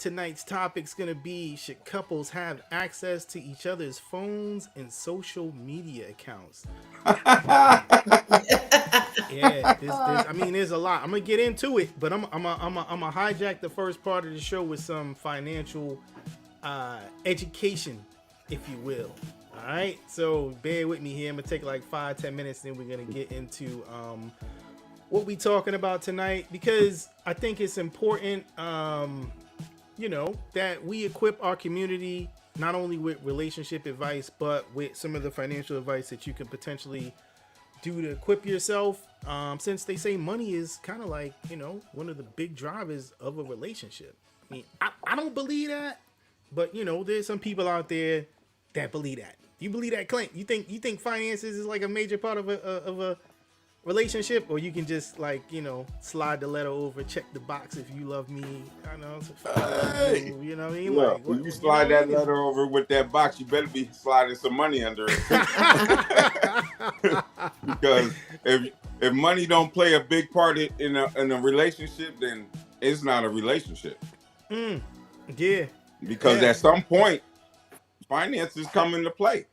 tonight's topic's gonna be: should couples have access to each other's phones and social media accounts? Yeah, this. I mean, there's a lot. I'm gonna get into it, but I'm gonna hijack the first part of the show with some financial education, if you will. All right, so bear with me here. I'm gonna take like 5-10 minutes, then we're gonna get into what we talking about tonight, because I think it's important, that we equip our community not only with relationship advice, but with some of the financial advice that you can potentially do to equip yourself. Since they say money is kind of like, one of the big drivers of a relationship. I mean, I don't believe that, but there's some people out there that believe that. Do you believe that, Clint? You think finances is like a major part of a relationship, or you can just slide the letter over, check the box if you love me. I know, hey, you know what I mean? Look, like, when you slide that letter over with that box, you better be sliding some money under it. Because if money don't play a big part in a relationship, then it's not a relationship. Yeah. Because at some point, finances come into play.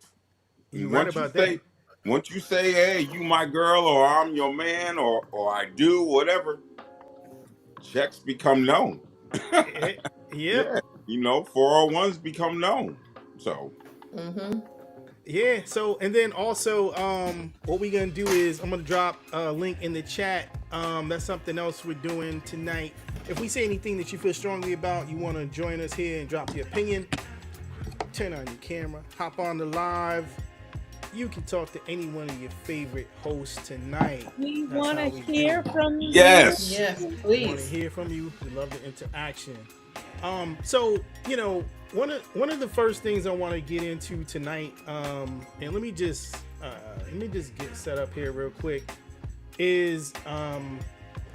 You right about that. Once you say, hey, you my girl, or I'm your man, or I do, whatever, checks become known. Yeah. 401s become known. So. Yeah, so, and then also, what we're going to do is I'm going to drop a link in the chat. That's something else we're doing tonight. If we say anything that you feel strongly about, you want to join us here and drop your opinion, turn on your camera, hop on the live. You can talk to any one of your favorite hosts tonight. We want to hear from you. Yes. Yes, please. We want to hear from you. We love the interaction. So, one of the first things I want to get into tonight, and let me just get set up here real quick, is I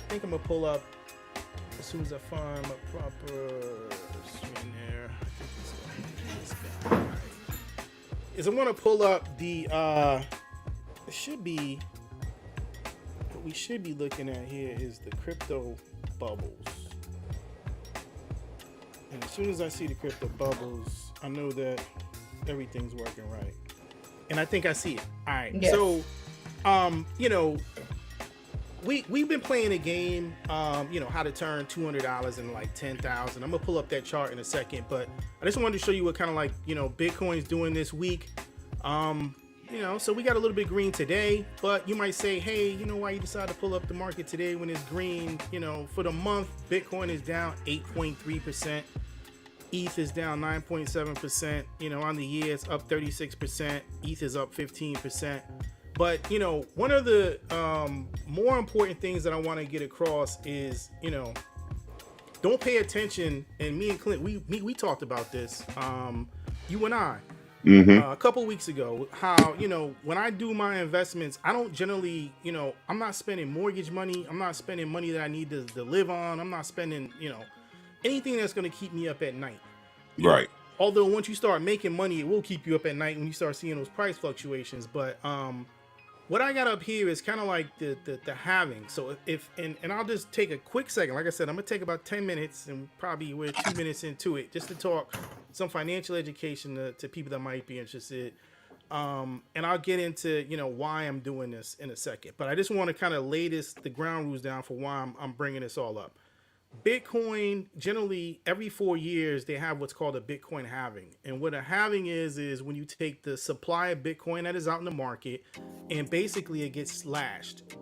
think I'm gonna pull up as soon as I find my proper screen there. Is I'm gonna pull up the it should be what we should be looking at here is the crypto bubbles. And as soon as I see the crypto bubbles, I know that everything's working right. And I think I see it. All right. Yes. So, we've been playing a game, how to turn $200 into like 10,000. I'm gonna pull up that chart in a second, but I just wanted to show you what kind of Bitcoin's doing this week. So we got a little bit green today, but you might say, hey, why you decided to pull up the market today when it's green? For the month, Bitcoin is down 8.3%. ETH is down 9.7%. On the year, it's up 36%. ETH is up 15%. But, one of the more important things that I want to get across is, don't pay attention. And me and Clint, we talked about this, you and I, a couple weeks ago, how, when I do my investments, I don't generally, I'm not spending mortgage money. I'm not spending money that I need to live on. I'm not spending, anything that's going to keep me up at night. Right. Although once you start making money, it will keep you up at night when you start seeing those price fluctuations. But what I got up here is kind of like the halving. So and I'll just take a quick second. Like I said, I'm gonna take about 10 minutes, and probably we're 2 minutes into it, just to talk some financial education to people that might be interested. And I'll get into why I'm doing this in a second. But I just want to kind of lay the ground rules down for why I'm bringing this all up. Bitcoin, generally every 4 years, they have what's called a Bitcoin halving. And what a halving is when you take the supply of Bitcoin that is out in the market, and basically it gets slashed.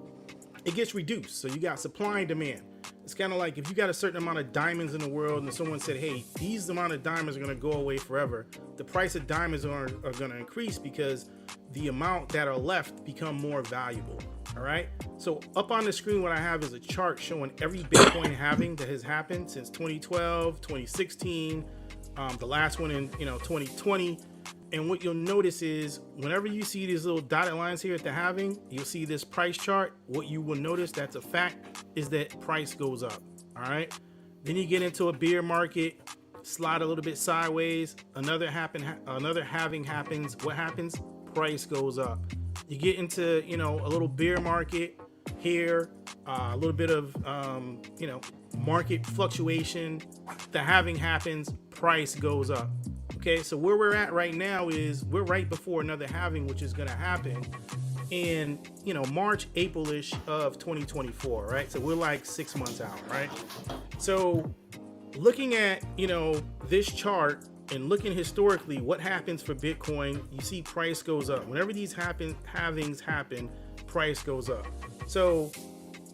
It gets reduced. So you got supply and demand. It's kind of like if you got a certain amount of diamonds in the world and someone said, hey, these amount of diamonds are going to go away forever. The price of diamonds are going to increase because the amount that are left become more valuable. All right. So up on the screen, what I have is a chart showing every Bitcoin halving that has happened since 2012, 2016, the last one in 2020. And what you'll notice is whenever you see these little dotted lines here at the halving, you'll see this price chart. What you will notice, that's a fact, is that price goes up. All right. Then you get into a bear market, slide a little bit sideways. Another halving happens. What happens? Price goes up. You get into, a little bear market here, a little bit of, market fluctuation, the halving happens, price goes up. Okay, so where we're at right now is we're right before another halving, which is going to happen in, you know, March, April-ish of 2024, right? So we're like 6 months out, right? So looking at, you know, this chart and looking historically, what happens for Bitcoin, you see price goes up. Whenever these halvings happen, price goes up. So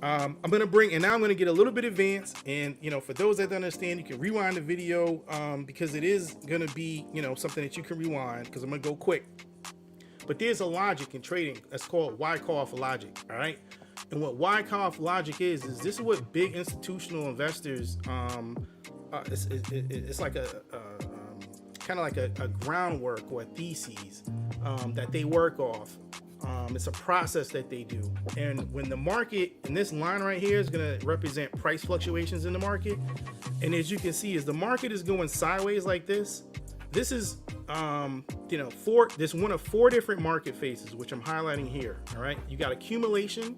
I'm going to bring, and now I'm going to get a little bit advanced. And, you know, for those that don't understand, you can rewind the video because it is going to be, you know, something that you can rewind because I'm going to go quick. But there's a logic in trading that's called Wyckoff logic, all right? And what Wyckoff logic is this is what big institutional investors, it's like a kind of like a groundwork or a thesis that they work off. It's a process that they do. And when the market, and this line right here is going to represent price fluctuations in the market. And as you can see, as the market is going sideways like this, this is, you know, this one of 4 different market phases, which I'm highlighting here. All right. You got accumulation,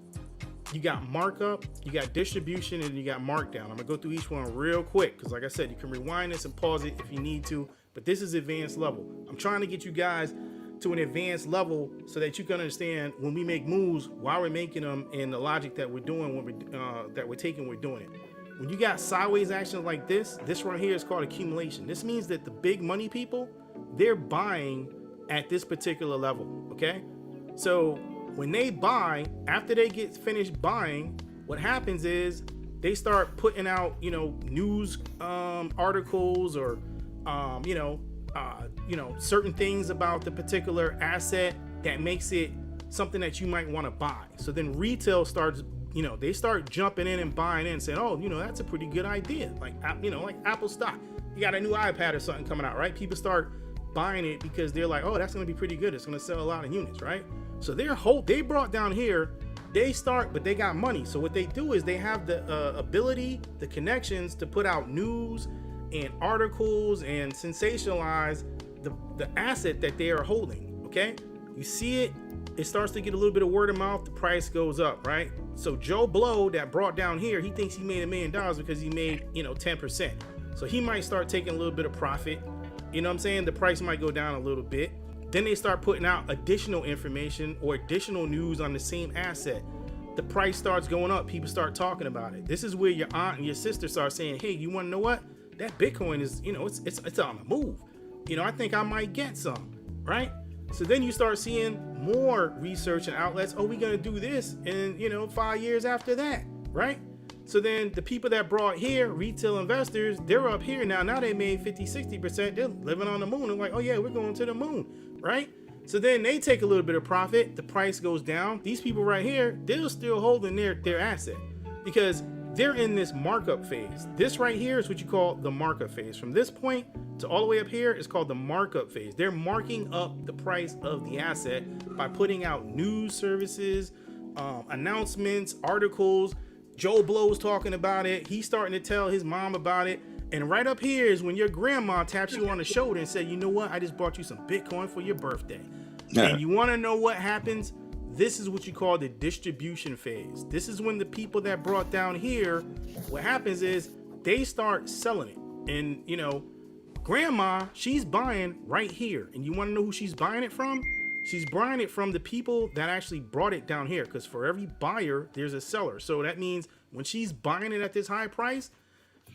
you got markup, you got distribution, and you got markdown. I'm gonna go through each one real quick because, like I said, you can rewind this and pause it if you need to. But this is advanced level. I'm trying to get you guys to an advanced level so that you can understand when we make moves, why we're making them, and the logic that we're doing when we're doing it. When you got sideways action like this right here is called accumulation. This means that the big money people, they're buying at this particular level, okay? So when they buy, after they get finished buying, what happens is they start putting out, you know, news articles or, you know, certain things about the particular asset that makes it something that you might want to buy. So then retail starts, you know, they start jumping in and buying in and saying, oh, you know, that's a pretty good idea. Like, you know, like Apple stock. You got a new iPad or something coming out, right? People start buying it because they're like, oh, that's going to be pretty good. It's going to sell a lot of units, right? So they brought down here, but they got money. So what they do is they have the ability, the connections to put out news and articles and sensationalize the asset that they are holding, okay? You see it, it starts to get a little bit of word of mouth, the price goes up, right? So Joe Blow that brought down here, he thinks he made $1 million because he made, you know, 10%. So he might start taking a little bit of profit. You know what I'm saying? The price might go down a little bit. Then they start putting out additional information or additional news on the same asset. The price starts going up. People start talking about it. This is where your aunt and your sister start saying, hey, you want to know what? That Bitcoin is, you know, it's on the move. You know, I think I might get some, right? So then you start seeing more research and outlets. Oh, we're going to do this in, you know, 5 years after that, right? So then the people that brought here, retail investors, they're up here now. Now they made 50, 60%. They're living on the moon. They're like, oh yeah, we're going to the moon, right? So then they take a little bit of profit. The price goes down. These people right here, they're still holding their asset because they're in this markup phase. This right here is what you call the markup phase. From this point to all the way up here is called the markup phase. They're marking up the price of the asset by putting out news services, announcements, articles. Joe Blow's talking about it. He's starting to tell his mom about it. And right up here is when your grandma taps you on the shoulder and said, you know what? I just bought you some Bitcoin for your birthday. Yeah. And you want to know what happens? This is what you call the distribution phase. This is when the people that brought down here, what happens is they start selling it. And, you know, grandma, she's buying right here. And you want to know who she's buying it from? She's buying it from the people that actually brought it down here, because for every buyer, there's a seller. So that means when she's buying it at this high price,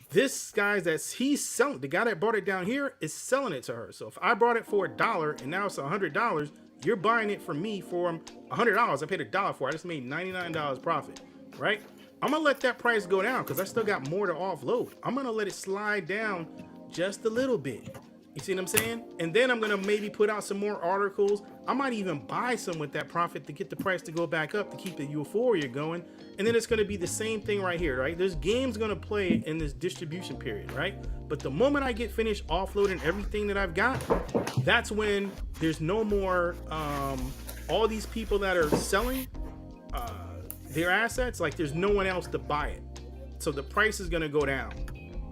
this guy he's selling, the guy that brought it down here is selling it to her. So if I brought it for $1 and now it's $100, you're buying it from me for $100. I paid $1 for it. I just made $99 profit, right? I'm going to let that price go down because I still got more to offload. I'm going to let it slide down just a little bit. You see what I'm saying? And then I'm going to maybe put out some more articles. I might even buy some with that profit to get the price to go back up to keep the euphoria going. And then it's going to be the same thing right here, right? There's games going to play in this distribution period, right? But the moment I get finished offloading everything that I've got, that's when there's no more all these people that are selling their assets. Like there's no one else to buy it. So the price is going to go down,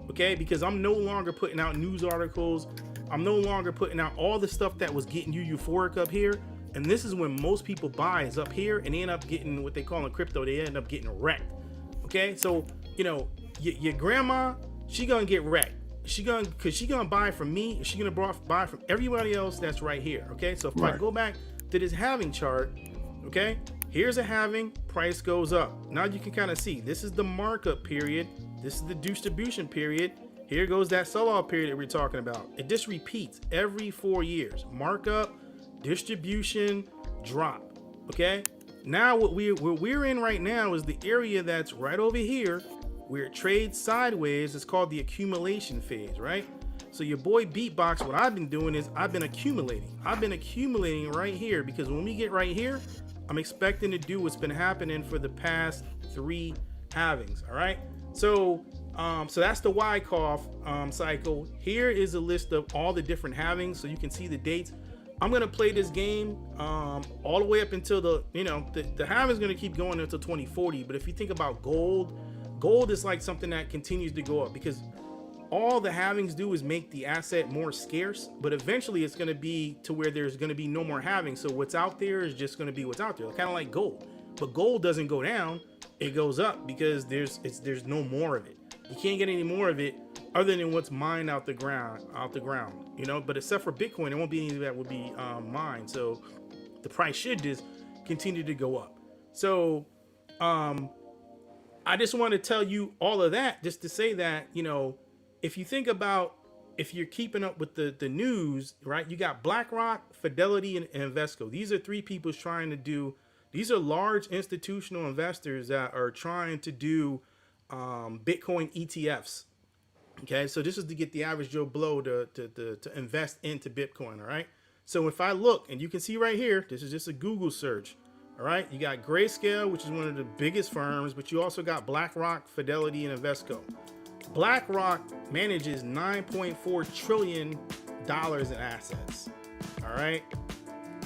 okay? Because I'm no longer putting out news articles. I'm no longer putting out all the stuff that was getting you euphoric up here. And this is when most people buy is up here and they end up getting what they call in crypto, they end up getting wrecked. Okay, so, you know, your grandma, she gonna get wrecked. Cause she gonna buy from me. She gonna buy from everybody else that's right here. Okay, so if I go back to this halving chart, okay, here's a halving, price goes up. Now you can kind of see this is the markup period. This is the distribution period. Here goes that sell-off period that we're talking about. It just repeats every 4 years. Markup, distribution, drop. Okay. Now what we're in right now is the area that's right over here where it trades sideways. It's called the accumulation phase, right? So your boy Beatbox, what I've been doing is I've been accumulating. I've been accumulating right here because when we get right here, I'm expecting to do what's been happening for the past 3 halvings. All right. So that's the Wyckoff cycle. Here is a list of all the different halvings, so you can see the dates. I'm gonna play this game all the way up until the halving is gonna keep going until 2040. But if you think about gold is like something that continues to go up because all the halvings do is make the asset more scarce. But eventually, it's gonna be to where there's gonna be no more halving. So what's out there is just gonna be what's out there, kind of like gold. But gold doesn't go down; it goes up because there's no more of it. You can't get any more of it other than what's mined out the ground, but except for Bitcoin, there won't be any that would be mined. So the price should just continue to go up. So I just want to tell you all of that just to say that, if you think about, if you're keeping up with the news, right, you got BlackRock, Fidelity, and Invesco. These are 3 people trying to do, these are large institutional investors that are trying to do Bitcoin ETFs. Okay, so this is to get the average Joe Blow to invest into Bitcoin. All right, so if I look, and you can see right here, this is just a Google search. All right, you got Grayscale, which is one of the biggest firms, but you also got BlackRock, Fidelity, and Invesco. BlackRock manages $9.4 trillion in assets. All right.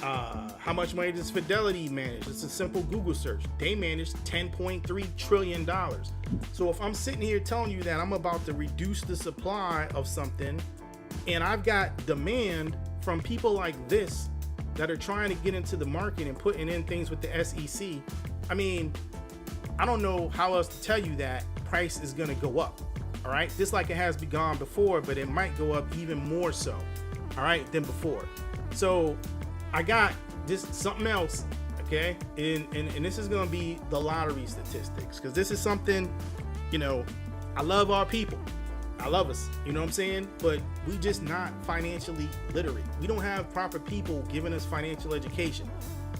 How much money does Fidelity manage? It's a simple Google search. They manage $10.3 trillion. So if I'm sitting here telling you that I'm about to reduce the supply of something, and I've got demand from people like this that are trying to get into the market and putting in things with the SEC, I mean, I don't know how else to tell you that price is going to go up. All right. Just like it has begun before, but it might go up even more so. All right. Than before. So I got this something else, okay, and this is gonna be the lottery statistics, because this is something, I love our people, I love us, you know what I'm saying, but we just not financially literate. We don't have proper people giving us financial education.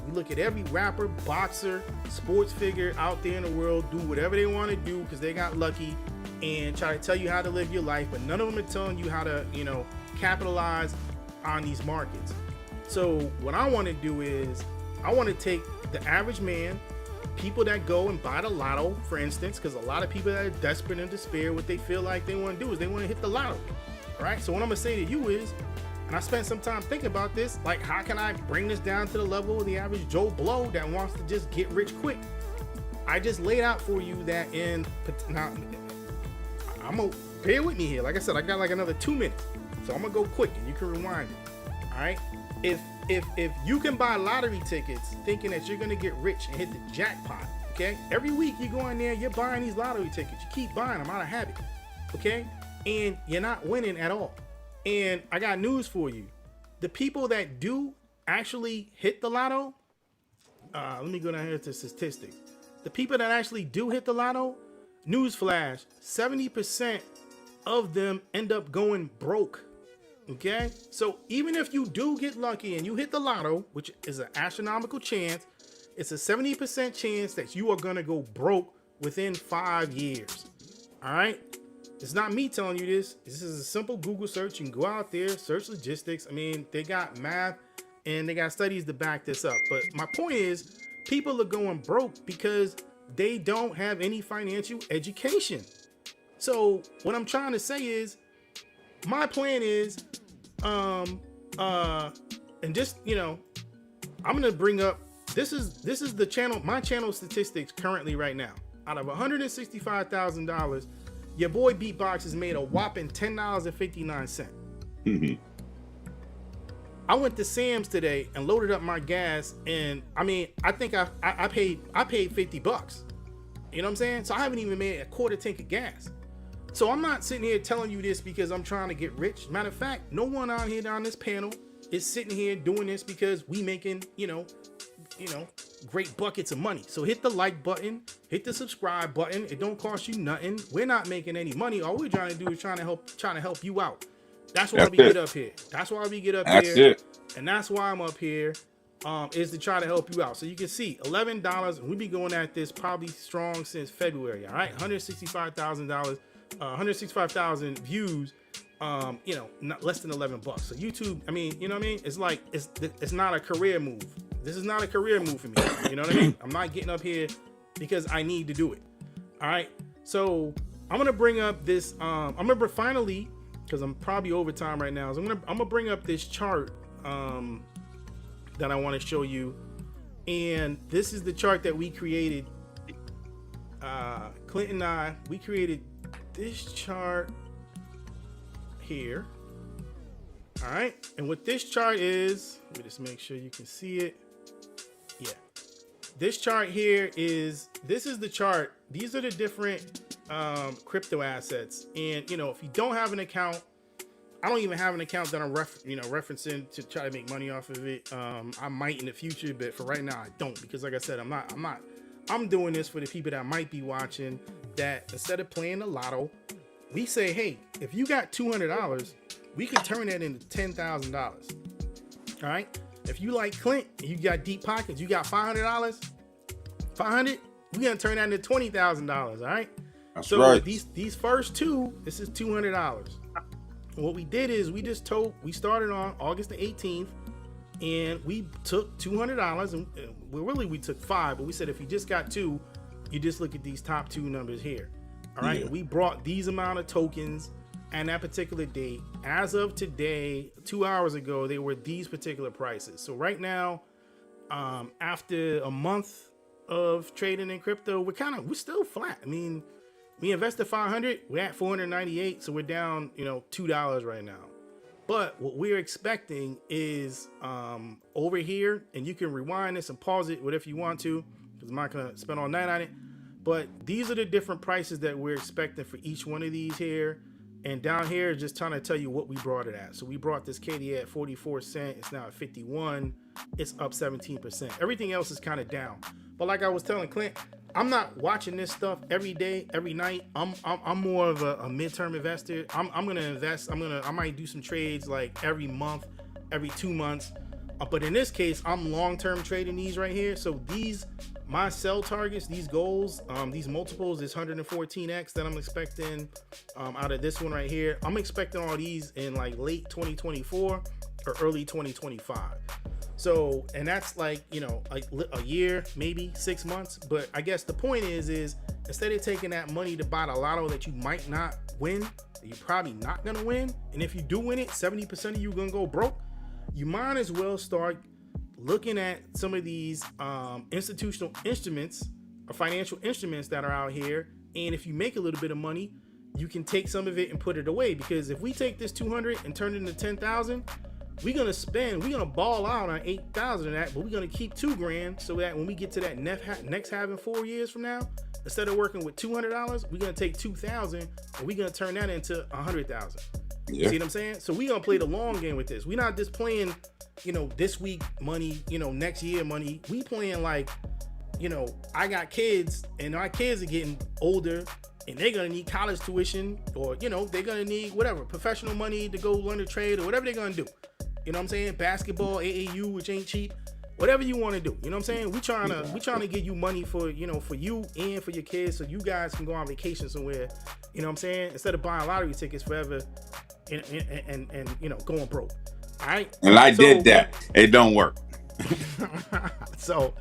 We look at every rapper, boxer, sports figure out there in the world do whatever they want to do because they got lucky and try to tell you how to live your life, but none of them are telling you how to, capitalize on these markets. So what I want to do is I want to take the average man, people that go and buy the lotto, for instance, because a lot of people that are desperate and despair, what they feel like they want to do is they want to hit the lotto. All right. So what I'm going to say to you is, and I spent some time thinking about this, like, how can I bring this down to the level of the average Joe Blow that wants to just get rich quick? I just laid out for you that now, I'm going to bear with me here. Like I said, I got like another 2 minutes. So I'm going to go quick and you can rewind it. All right. If you can buy lottery tickets thinking that you're going to get rich and hit the jackpot, okay? Every week you go in there, you're buying these lottery tickets. You keep buying them out of habit, okay? And you're not winning at all. And I got news for you. The people that do actually hit the lotto, let me go down here to statistics. The people that actually do hit the lotto, newsflash, 70% of them end up going broke. Okay, so even if you do get lucky and you hit the lotto, which is an astronomical chance, it's a 70% chance that you are gonna go broke within 5 years. All right, it's not me telling you this. This is a simple Google search. You can go out there, search logistics. I mean, they got math and they got studies to back this up. But my point is, people are going broke because they don't have any financial education. So what I'm trying to say is, my plan is, and just, I'm gonna bring up, this is the channel, my channel statistics currently right now. Out of $165,000, your boy Beatbox has made a whopping $10.59. Mm-hmm. I went to Sam's today and loaded up my gas, and I mean, I think I paid $50. You know what I'm saying? So I haven't even made a quarter tank of gas. So I'm not sitting here telling you this because I'm trying to get rich. Matter of fact, no one on here on this panel is sitting here doing this because we making, great buckets of money. So hit the like button, hit the subscribe button. It don't cost you nothing. We're not making any money. All we're trying to do is trying to help you out. That's why we get up here. That's why we get up here. That's it. And that's why I'm up here. Is to try to help you out. So you can see $11, and we be going at this probably strong since February. All right, $165,000 views. Not less than $11. So YouTube, I mean, you know what I mean? It's like it's not a career move. This is not a career move for me. You know what I mean? I'm not getting up here because I need to do it. All right. So I'm gonna bring up this. I'm gonna finally, because I'm probably over time right now. So I'm gonna bring up this chart. That I want to show you, and this is the chart that we created. Clint and I, we created this chart here. All right, and what this chart is, let me just make sure you can see it. Yeah, this chart here is, this is the chart. These are the different crypto assets, and if you don't have an account, I don't even have an account that I'm referencing to try to make money off of it. I might in the future, but for right now I don't, because like I said, I'm doing this for the people that might be watching, that instead of playing the lotto, we say, hey, if you got $200, we can turn that into $10,000. All right. If you like Clint, you got deep pockets, you got $500, we're gonna turn that into $20,000. All right. That's so right. These first two, this is $200. What we did is we started on August the 18th, and we took $200, and we took 5, but we said if you just got 2, you just look at these top 2 numbers here. All right. Yeah. We brought these amount of tokens and that particular date. As of today, 2 hours ago, they were these particular prices. So right now, after a month of trading in crypto, we're still flat. I mean, we invested 500, we're at 498, so we're down, $2 right now. But what we're expecting is over here, and you can rewind this and pause it, whatever you want to, because I'm not gonna spend all night on it. But these are the different prices that we're expecting for each one of these here. And down here, just trying to tell you what we brought it at. So we brought this KD at 44 cents. It's now at 51. It's up 17%. Everything else is kind of down. But like I was telling Clint, I'm not watching this stuff every day, every night. I'm more of a midterm investor. I'm gonna invest. I might do some trades like every month, every 2 months. But in this case, I'm long-term trading these right here. So my sell targets, these goals, these multiples, this 114x that I'm expecting out of this one right here. I'm expecting all these in like late 2024 or early 2025. So, and that's like, like a year, maybe 6 months. But I guess the point is instead of taking that money to buy the lotto that you might not win, that you're probably not going to win, and if you do win it, 70% of you are going to go broke, you might as well start looking at some of these institutional instruments or financial instruments that are out here. And if you make a little bit of money, you can take some of it and put it away. Because if we take this 200 and turn it into 10,000, we're gonna ball out on 8,000 of that, but we're gonna keep $2,000 so that when we get to that next halving 4 years from now, instead of working with $200, we're gonna take 2,000 and we're gonna turn that into 100,000. Yeah. See what I'm saying? So we're gonna play the long game with this. We're not just playing, this week money, next year money. We playing like, I got kids and my kids are getting older and they're gonna need college tuition, or they're gonna need whatever, professional money to go learn a trade or whatever they're gonna do. You know what I'm saying? Basketball, AAU, which ain't cheap. Whatever you want to do. You know what I'm saying? We trying to give you money for, for you and for your kids, so you guys can go on vacation somewhere. You know what I'm saying? Instead of buying lottery tickets forever and going broke. All right? And I did that. It don't work. So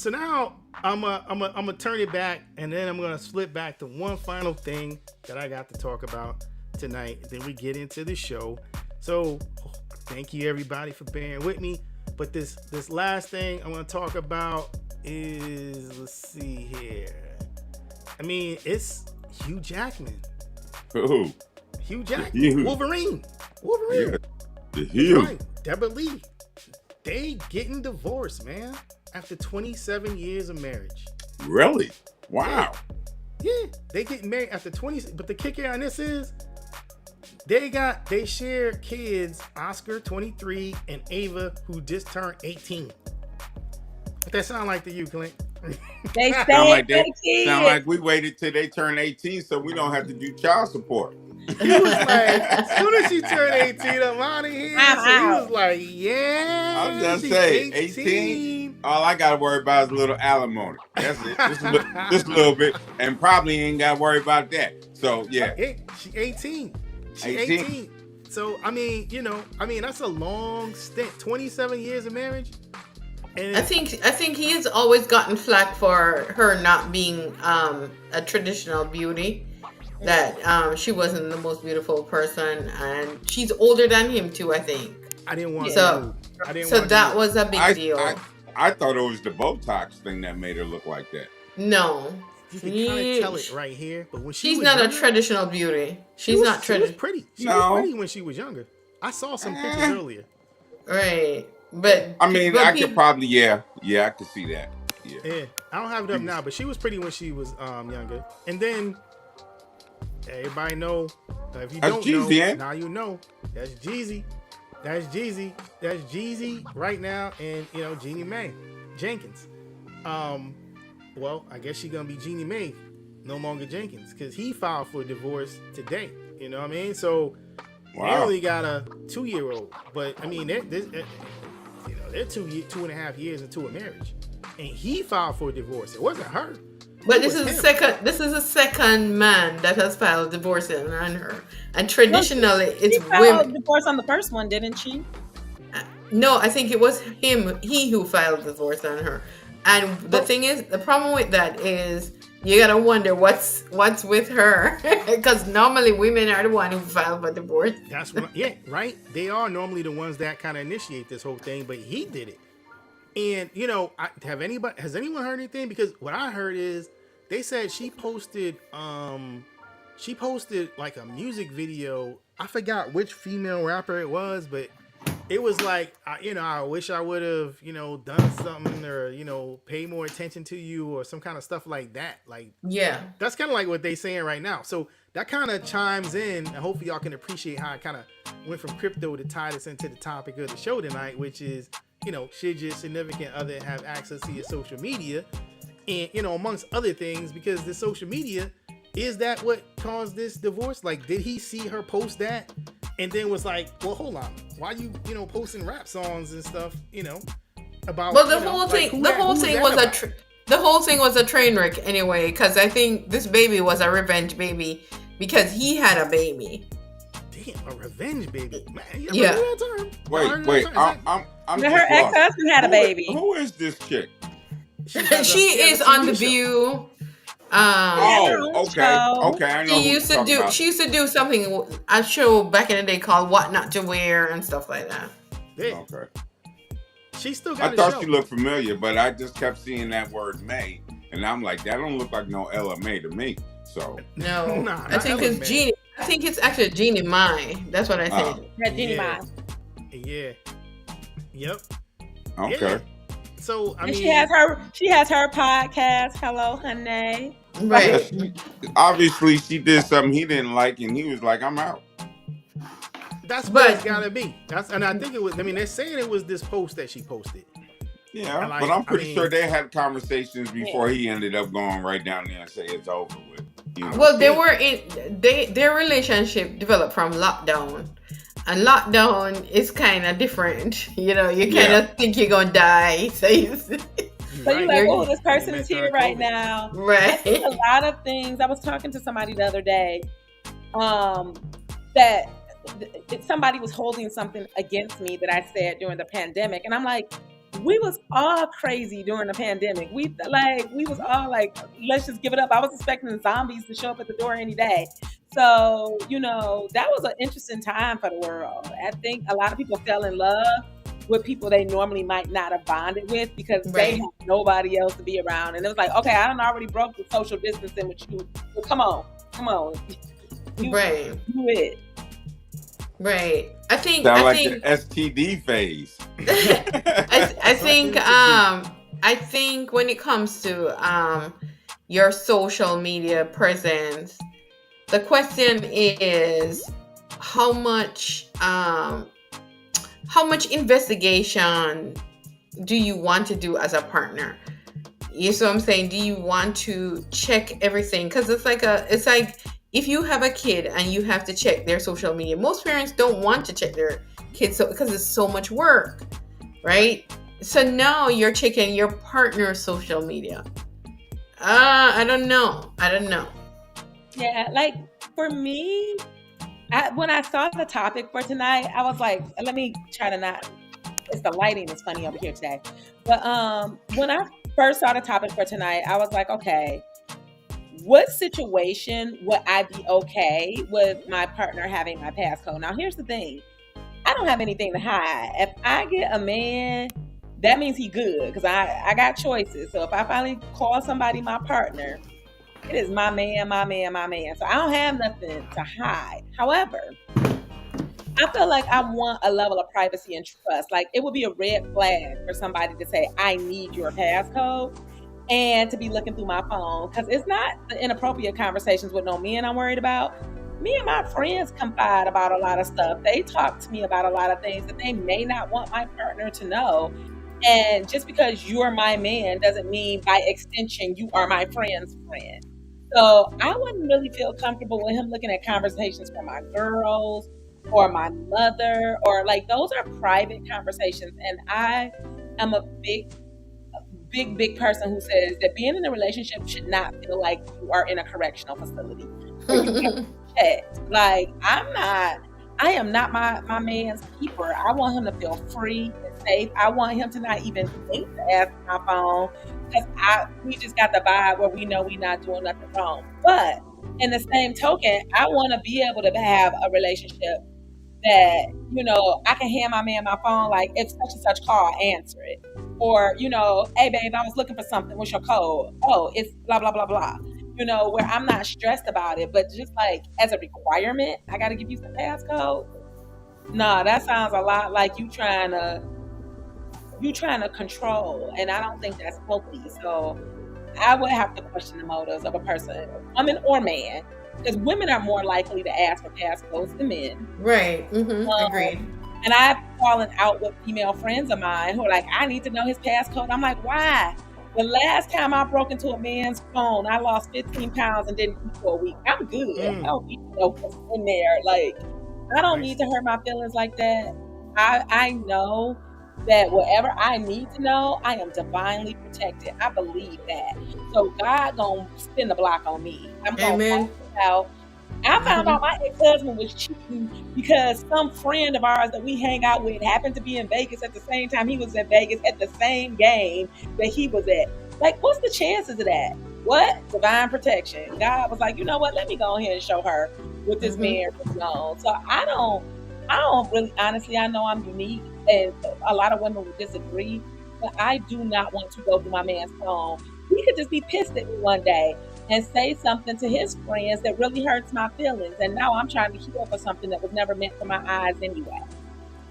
now I'm gonna turn it back, and then I'm gonna flip back to one final thing that I got to talk about tonight. Then we get into the show. So thank you everybody for bearing with me. But this last thing I want to talk about is, let's see here. I mean, it's Hugh Jackman. Who? Hugh Jackman. Wolverine. Yeah. The Hugh. Right. Deborah Lee. They getting divorced, man, after 27 years of marriage. Really? Wow. Yeah, they get married after 20. But the kicker on this is they share kids. Oscar 23 and Ava, who just turned 18. What that sound like to you, Clint? They Sound stay like their they kids. sound like we waited till they turn 18 so we don't have to do child support. He was like, as soon as she turned 18, I'm out of here. I'm so he out. was like, yeah. I'm just she's saying, 18. All I gotta worry about is a little alimony. That's it. Just a little bit, and probably ain't gotta worry about that. So yeah, She 18. She 18. 18. So I mean, that's a long stint. 27 years of marriage. And I think he has always gotten flack for her not being a traditional beauty. That she wasn't the most beautiful person, and she's older than him too. I think. I didn't want So that was a big deal. I thought it was the Botox thing that made her look like that. No. You can kind of tell it right here, but when she's not a traditional beauty. She's not traditional. She was pretty. She was pretty when she was younger. I saw some pictures earlier. Right, but I mean, I could probably I could see that. Yeah, I don't have it up now, but she was pretty when she was younger. And then everybody know. If you don't know, now you know. That's Jeezy. That's Jeezy right now, and Jeannie Mae Jenkins. Well, I guess she's gonna be Jeannie Mae, no longer Jenkins, because he filed for divorce today. You know what I mean? So they only got a 2-year-old, but I mean they're 2.5 years into a marriage, and he filed for divorce. It wasn't her. But this is the second man that has filed divorce on her, and traditionally it's filed women. Divorce on the first one, didn't she? No, I think it was he who filed divorce on her. And the thing is, the problem with that is you gotta wonder what's with her, because normally women are the one who file for divorce. That's what, right. They are normally the ones that kind of initiate this whole thing, but he did it. And has anyone heard anything? Because what I heard is they said she posted like a music video. I forgot which female rapper it was, but it was like, I wish I would have, done something or, pay more attention to you or some kind of stuff like that. Like, yeah, that's kind of like what they saying right now. So that kind of chimes in, and hopefully y'all can appreciate how I kind of went from crypto to tie this into the topic of the show tonight, which is, should your significant other have access to your social media? And, amongst other things, because the social media, is that what caused this divorce? Like, did he see her post that? And then was like, well, hold on, why you posting rap songs and stuff, about? Well, the whole thing was a train wreck anyway, because I think this baby was a revenge baby because he had a baby. Damn, a revenge baby. Man, yeah. Wait, I'm her ex-husband had a baby. Who is this chick? She is on The View. Okay. I know. She used to do something, a show back in the day called "What Not to Wear" and stuff like that. Yeah. Okay. She still got. I thought she looked familiar, but I just kept seeing that word "May," and I'm like, that don't look like no Ella May to me. So no, I think it's Jeannie. I think it's actually Jeannie Mai. That's what I think. Jeannie Mai. Yeah. Yep. Okay. Yeah. So I mean, she has her podcast. Hello, honey. Right. Obviously, she did something he didn't like, and he was like, "I'm out." That's what it's gotta be. And I think it was. I mean, they're saying it was this post that she posted. Yeah, but I'm pretty sure they had conversations before he ended up going right down there and say it's over with. Well, they were their relationship developed from lockdown. And lockdown is kind of different. You kind of think you're going to die. So you're like, oh, this person is here right now. Right. A lot of things. I was talking to somebody the other day that somebody was holding something against me that I said during the pandemic. And I'm like, we was all crazy during the pandemic. We was all like, let's just give it up. I was expecting the zombies to show up at the door any day. So, that was an interesting time for the world. I think a lot of people fell in love with people they normally might not have bonded with because they had nobody else to be around. And it was like, okay, I done already broke the social distancing with you. Well, come on. Do it. Right. I think the STD phase. I think when it comes to your social media presence. The question is how much investigation do you want to do as a partner? You see what I'm saying? Do you want to check everything? Because it's like if you have a kid and you have to check their social media, most parents don't want to check their kids because it's so much work, right? So now you're checking your partner's social media. I don't know. Yeah, like for me, when I saw the topic for tonight, I was like, let me try to not. It's the lighting is funny over here today. But when I first saw the topic for tonight, I was like, okay, what situation would I be okay with my partner having my passcode? Now, here's the thing. I don't have anything to hide. If I get a man, that means he good because I got choices. So if I finally call somebody my partner, it is my man, my man, my man. So I don't have nothing to hide. However, I feel like I want a level of privacy and trust. Like it would be a red flag for somebody to say, I need your passcode and to be looking through my phone. Because it's not the inappropriate conversations with no men I'm worried about. Me and my friends confide about a lot of stuff. They talk to me about a lot of things that they may not want my partner to know. And just because you're my man doesn't mean by extension you are my friend's friend. So I wouldn't really feel comfortable with him looking at conversations from my girls or my mother, or like those are private conversations. And I am a big person who says that being in a relationship should not feel like you are in a correctional facility. Like I am not my man's keeper. I want him to feel free and safe. I want him to not even think to ask my phone because we just got the vibe where we know we're not doing nothing wrong. But in the same token, I want to be able to have a relationship that, you know, I can hand my man my phone, like if such and such call, answer it. Or, you know, hey babe, I was looking for something. What's your code? Oh, it's blah, blah, blah, blah. You know, where I'm not stressed about it, but just like as a requirement, I got to give you some passcode. Nah, that sounds a lot like you trying to control, and I don't think that's healthy. So I would have to question the motives of a person, woman or man, because women are more likely to ask for passcodes than men. Right. Agreed. And I've fallen out with female friends of mine who are like, I need to know his passcode. I'm like, why? The last time I broke into a man's phone, I lost 15 pounds and didn't eat for a week. I'm good. I don't need to know what's in there. Like, I don't need to hurt my feelings like that. I know that whatever I need to know, I am divinely protected. I believe that. So God gonna spin the block on me. I'm gonna find out. I found out my ex-husband was cheating because some friend of ours that we hang out with happened to be in Vegas at the same time he was in Vegas at the same game that he was at. Like, what's the chances of that? What? Divine protection. God was like, you know what? Let me go ahead and show her what this man was on. So I don't really, honestly, I know I'm unique and a lot of women would disagree, but I do not want to go through my man's phone. He could just be pissed at me one day and say something to his friends that really hurts my feelings. And now I'm trying to heal for something that was never meant for my eyes anyway.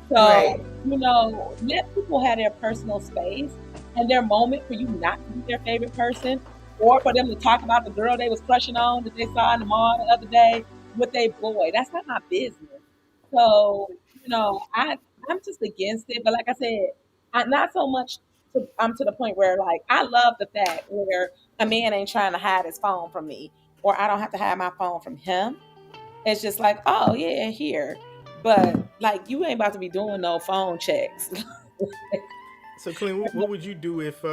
So, you know, let people have their personal space and their moment for you not to be their favorite person, or for them to talk about the girl they was crushing on that they saw in the mall the other day with their boy. That's not my business. So, you know, I'm just against it. But like I said, not so much I'm to the point where, like, I love the fact where a man ain't trying to hide his phone from me, or I don't have to hide my phone from him. It's just like, oh yeah, here. But like, you ain't about to be doing no phone checks. So Clint, what would you do if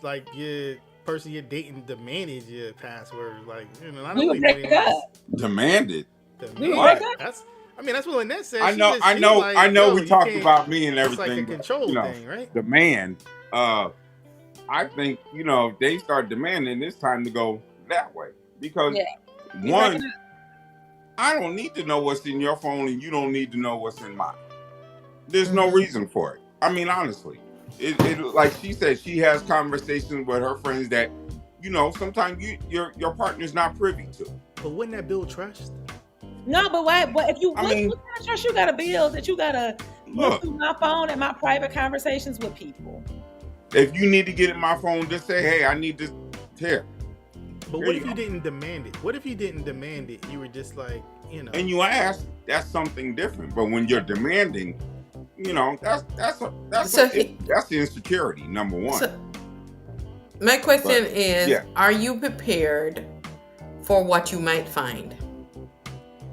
like your person you're dating demanded your password? Like, you know, I don't would break up. Demanded. We would break up. That's what Lynnette said. I know. Like, I know. We talked about me and it's everything. like a control you know, thing, right? Demand. I think, you know, if they start demanding, it's time to go that way, because one, I don't need to know what's in your phone, and you don't need to know what's in mine. There's no reason for it. I mean, honestly, it like she said, she has conversations with her friends that, you know, sometimes your partner's not privy to. But wouldn't that build trust? No, but why? But if you what trust you gotta build, that you gotta look through my phone and my private conversations with people. If you need to get in my phone, just say, hey, I need this here. But what if you didn't demand it? What if you didn't demand it? You were just like, you know. And you ask, that's something different. But when you're demanding, you know, that's the insecurity, number one. So, my question is, are you prepared for what you might find?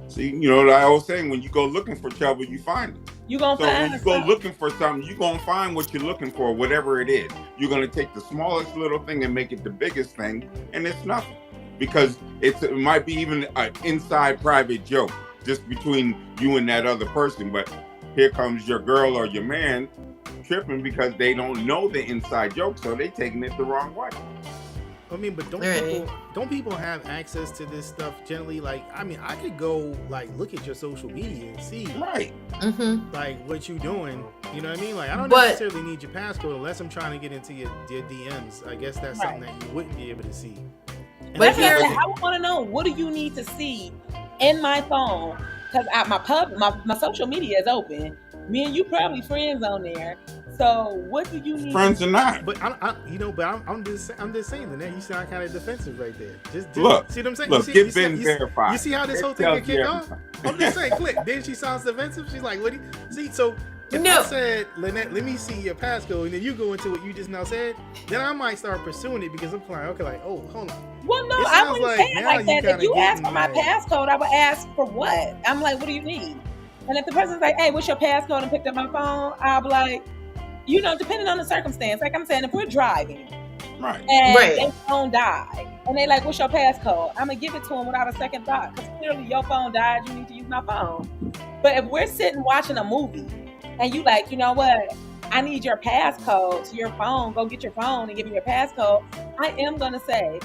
See, you know, like I was saying, when you go looking for trouble, you find it. You're going to find when you go looking for something, you're going to find what you're looking for, whatever it is. You're going to take the smallest little thing and make it the biggest thing, and it's nothing. Because it might be even an inside private joke just between you and that other person. But here comes your girl or your man tripping because they don't know the inside joke, so they taking it the wrong way. I mean, but don't people have access to this stuff generally? Like, I mean, I could go like look at your social media and see like what you doing. You know what I mean? Like, I don't necessarily need your passcode unless I'm trying to get into your DMs. I guess that's something that you wouldn't be able to see. And but here, I want to know, what do you need to see in my phone? Because my social media is open. Me and you probably friends on there. So what do you need? Friends or not? But I'm just saying, Lynnette, you sound kind of defensive right there. Just look, see what I'm saying? Look, get been verified. You see how this whole thing can kick off? I'm just saying, Clint. Then she sounds defensive. She's like, what do you see? So if I said, Lynnette, let me see your passcode, and then you go into what you just now said, then I might start pursuing it because I'm like, oh, hold on. Well, no, I wouldn't say it like that. If you ask for my passcode, I would ask for what? I'm like, what do you need? And if the person's like, hey, what's your passcode, and picked up my phone, I'll be like, you know, depending on the circumstance. Like I'm saying, if we're driving and their phone died, and they like, what's your passcode? I'm going to give it to them without a second thought, because clearly your phone died, you need to use my phone. But if we're sitting watching a movie, and you like, you know what, I need your passcode to your phone, go get your phone and give me your passcode, I am going to say,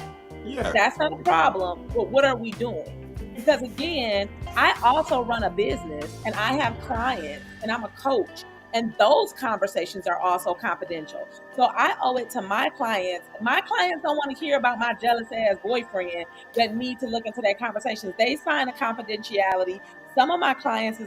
that's not a problem, but what are we doing? Because again, I also run a business, and I have clients, and I'm a coach. And those conversations are also confidential. So I owe it to my clients. My clients don't want to hear about my jealous ass boyfriend that need to look into their conversations. They sign a confidentiality. Some of my clients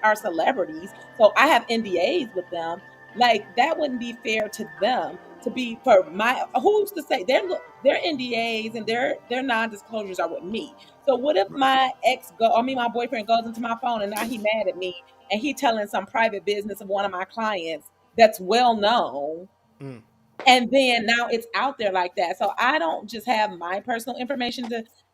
are celebrities. So I have NDAs with them. Like that wouldn't be fair to them to be for my, who's to say their NDAs and their non-disclosures are with me. So what if my my boyfriend goes into my phone and now he mad at me and he telling some private business of one of my clients that's well known. And then now it's out there like that. So I don't just have my personal information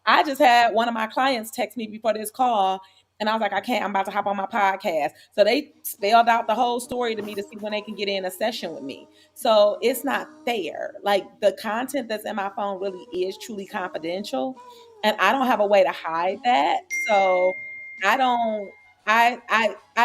I just had one of my clients text me before this call, and I was like, I'm about to hop on my podcast. So they spelled out the whole story to me to see when they can get in a session with me. So it's not fair. Like the content that's in my phone really is truly confidential, and I don't have a way to hide that. So I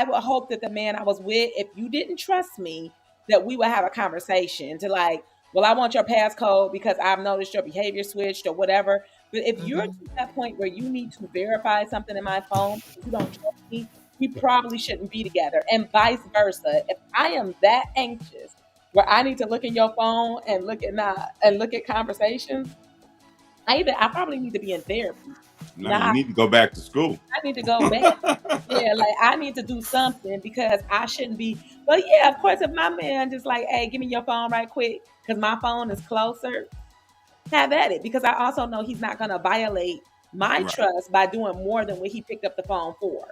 would hope that the man I was with, if you didn't trust me, that we would have a conversation to like, well, I want your passcode because I've noticed your behavior switched or whatever. But if you're to that point where you need to verify something in my phone, if you don't trust me, we probably shouldn't be together. And vice versa. If I am that anxious where I need to look in your phone and look at conversations, I probably need to be in therapy. No, you need to go back to school. I need to go back. Like I need to do something because I shouldn't be. But yeah, of course, if my man just like, hey, give me your phone right quick because my phone is closer, have at it. Because I also know he's not going to violate my trust by doing more than what he picked up the phone for.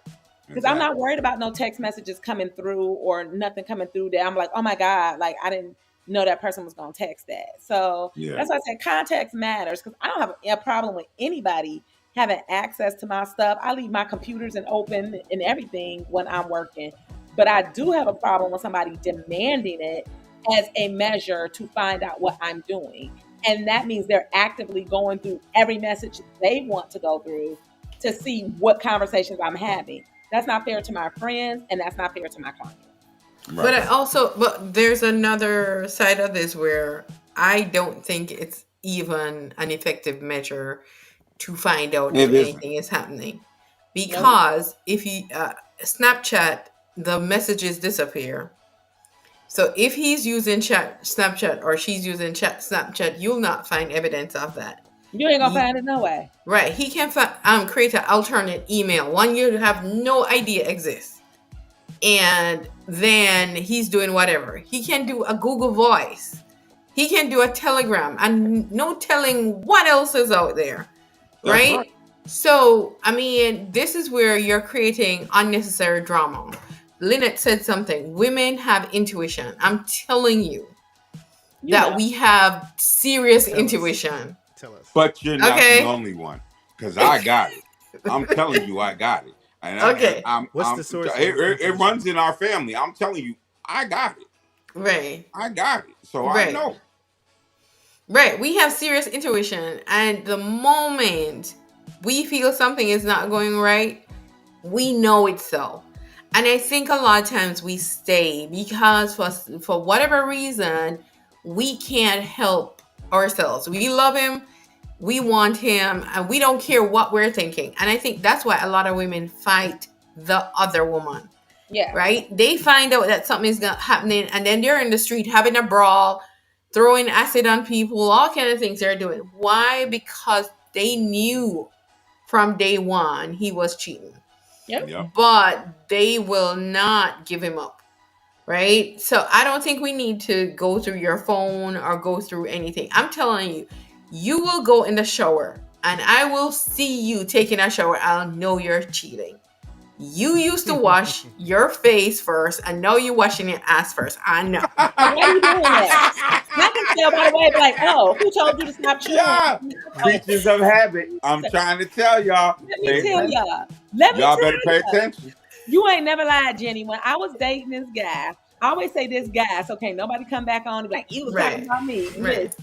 Because I'm not worried about no text messages coming through or nothing coming through that I'm like, oh my God, like I didn't know that person was going to text that. So that's why I said context matters, because I don't have a problem with anybody having access to my stuff. I leave my computers open and everything when I'm working. But I do have a problem with somebody demanding it as a measure to find out what I'm doing. And that means they're actively going through every message they want to go through to see what conversations I'm having. That's not fair to my friends, and that's not fair to my clients. Right. But there's another side of this where I don't think it's even an effective measure to find out if anything is happening. Because if you Snapchat, the messages disappear. So if he's using Snapchat or she's using Snapchat, you'll not find evidence of that. You ain't gonna find it no way. Right. He can create an alternate email, one you have no idea exists. And then he's doing whatever. He can do a Google Voice. He can do a telegram, and no telling what else is out there, right? So, I mean, this is where you're creating unnecessary drama. Lynette said something. Women have intuition. I'm telling you that we have serious intuition. Tell us. But you're not the only one, because I got it. I'm telling you, I got it. And What's the source? It runs in our family. I'm telling you, I got it. Right. I got it. So I know. Right. We have serious intuition. And the moment we feel something is not going right, we know it's so. And I think a lot of times we stay because for whatever reason, we can't help ourselves. We love him. We want him, and we don't care what we're thinking. And I think that's why a lot of women fight the other woman. Yeah. Right? They find out that something is happening, and then they're in the street having a brawl, throwing acid on people, all kind of things they're doing. Why? Because they knew from day one he was cheating. Yep. But they will not give him up. Right? So I don't think we need to go through your phone or go through anything. I'm telling you, you will go in the shower and I will see you taking a shower. I'll know you're cheating. You used to wash your face first, and now you're washing your ass first. I know. Why are you doing that? I can tell by the way, like, oh, who told you to stop chewing? Yeah. Creatures of habit. I'm trying to tell y'all. Let me tell y'all. Y'all better pay attention. You ain't never lied, Jenny. When I was dating this guy, I always say this guy, so okay, nobody come back on and be like, you was talking about me. Right.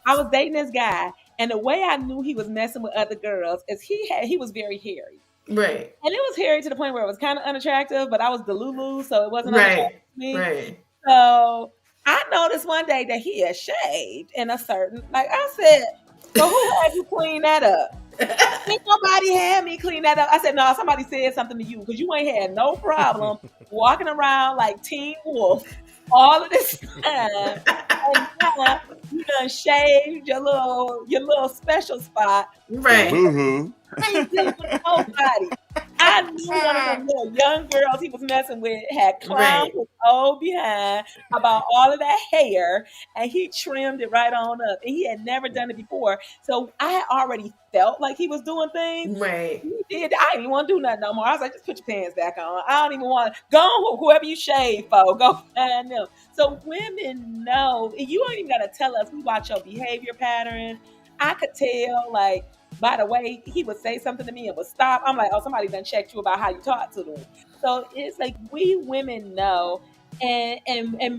I was dating this guy, and the way I knew he was messing with other girls is he was very hairy. Right. And it was hairy to the point where it was kind of unattractive, but I was the Lulu, so it wasn't unattractive to me. Right. So I noticed one day that he had shaved in a certain, like I said, so who had you clean that up? Ain't nobody had me clean that up. I said, no, somebody said something to you because you ain't had no problem walking around like Teen Wolf all of this time. And now you done shaved your little special spot. Right. Mm-hmm. I ain't dealing with nobody. I knew one of them little young girls he was messing with had clowned his old behind about all of that hair, and he trimmed it right on up. And he had never done it before. So I had already felt like he was doing things. Right. He did. I didn't even want to do nothing no more. I was like, just put your pants back on. I don't even want to. Go on, whoever you shave for, go find them. So women know. You don't even got to tell us. We watch your behavior patterns. I could tell, like, by the way, he would say something to me and would stop. I'm like, oh, somebody done checked you about how you talk to them. So it's like we women know, and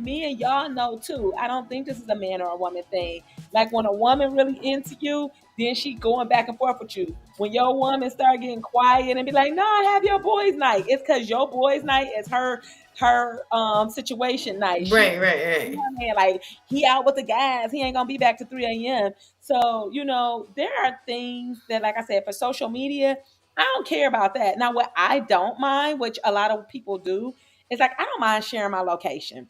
me and y'all know too. I don't think this is a man or a woman thing. Like when a woman really into you, then she going back and forth with you. When your woman start getting quiet and be like, no, I have your boys' night. It's because your boys' night is her situation night. Right. You know what I mean? Like he out with the guys. He ain't gonna be back to 3 a.m. So, there are things that, like I said, for social media, I don't care about that. Now, what I don't mind, which a lot of people do, is like, I don't mind sharing my location.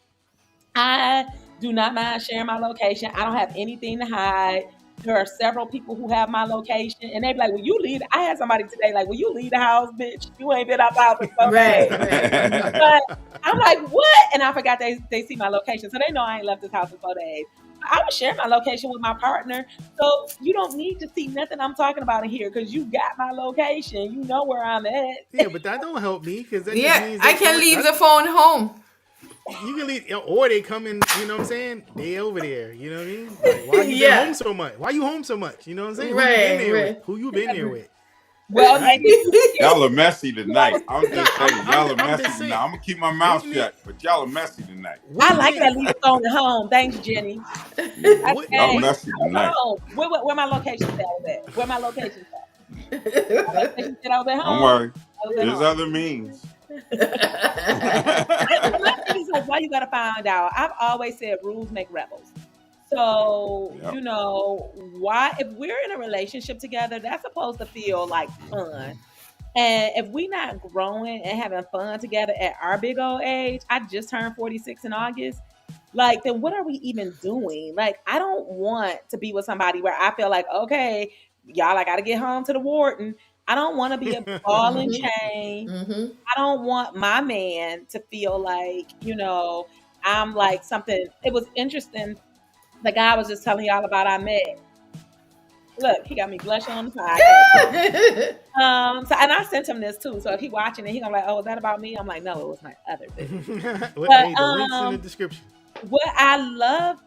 I do not mind sharing my location. I don't have anything to hide. There are several people who have my location, and they be like, "Will you leave?" I had somebody today like, "Will you leave the house, bitch? You ain't been out the house in 4 days." But I'm like, "What?" And I forgot they see my location, so they know I ain't left this house in 4 days. I would share my location with my partner, so you don't need to see nothing I'm talking about in here because you got my location. You know where I'm at. Yeah, but that don't help me because that Yeah, means I can leave the phone home. You can leave, or they come in. You know what I'm saying? They over there. You know what I mean? Like, why you been home so much? Why you home so much? You know what I'm saying? Who you been there with? Well, y'all are messy tonight. I'm just saying, y'all are messy tonight. I'm gonna keep my mouth shut, but y'all are messy tonight. I like that leave the phone at home. Thanks, Jenny. Y'all messy tonight. Where my location at? Where my location at? Don't worry. There's other means. My thing is like, why you gotta find out? I've always said rules make rebels. So, why, if we're in a relationship together, that's supposed to feel like fun. And if we not growing and having fun together at our big old age, I just turned 46 in August. Like, then what are we even doing? Like, I don't want to be with somebody where I feel like, okay, y'all, I got to get home to the warden. I don't want to be a ball and chain. I don't want my man to feel like, I'm like something. It was interesting. the guy I was just telling y'all about I met. Look, he got me blushing on the podcast. So, and I sent him this too. So if he watching it, he gonna like, oh, is that about me? I'm like, no, it was my other business. But, hey, the link's in the description. What I love,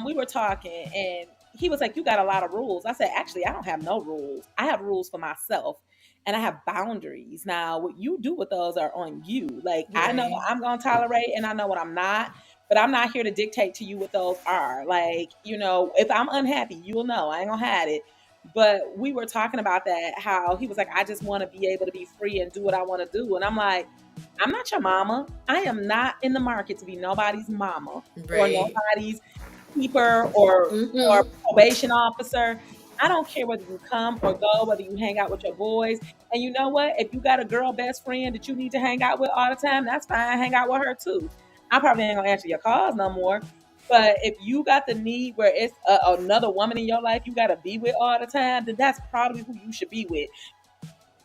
we were talking, and he was like, you got a lot of rules. I said, actually, I don't have no rules. I have rules for myself, and I have boundaries. Now, what you do with those are on you. Like, I know what I'm gonna tolerate, and I know what I'm not. But I'm not here to dictate to you what those are. Like, you know, if I'm unhappy, you'll know. I ain't gonna hide it. But we were talking about that, how he was like, I just want to be able to be free and do what I want to do. And I'm like, I'm not your mama. I am not in the market to be nobody's mama or nobody's keeper or probation officer. I don't care whether you come or go, whether you hang out with your boys. And you know what? If you got a girl best friend that you need to hang out with all the time, that's fine. Hang out with her too. I probably ain't gonna answer your calls no more. But if you got the need where it's another woman in your life you got to be with all the time, then that's probably who you should be with.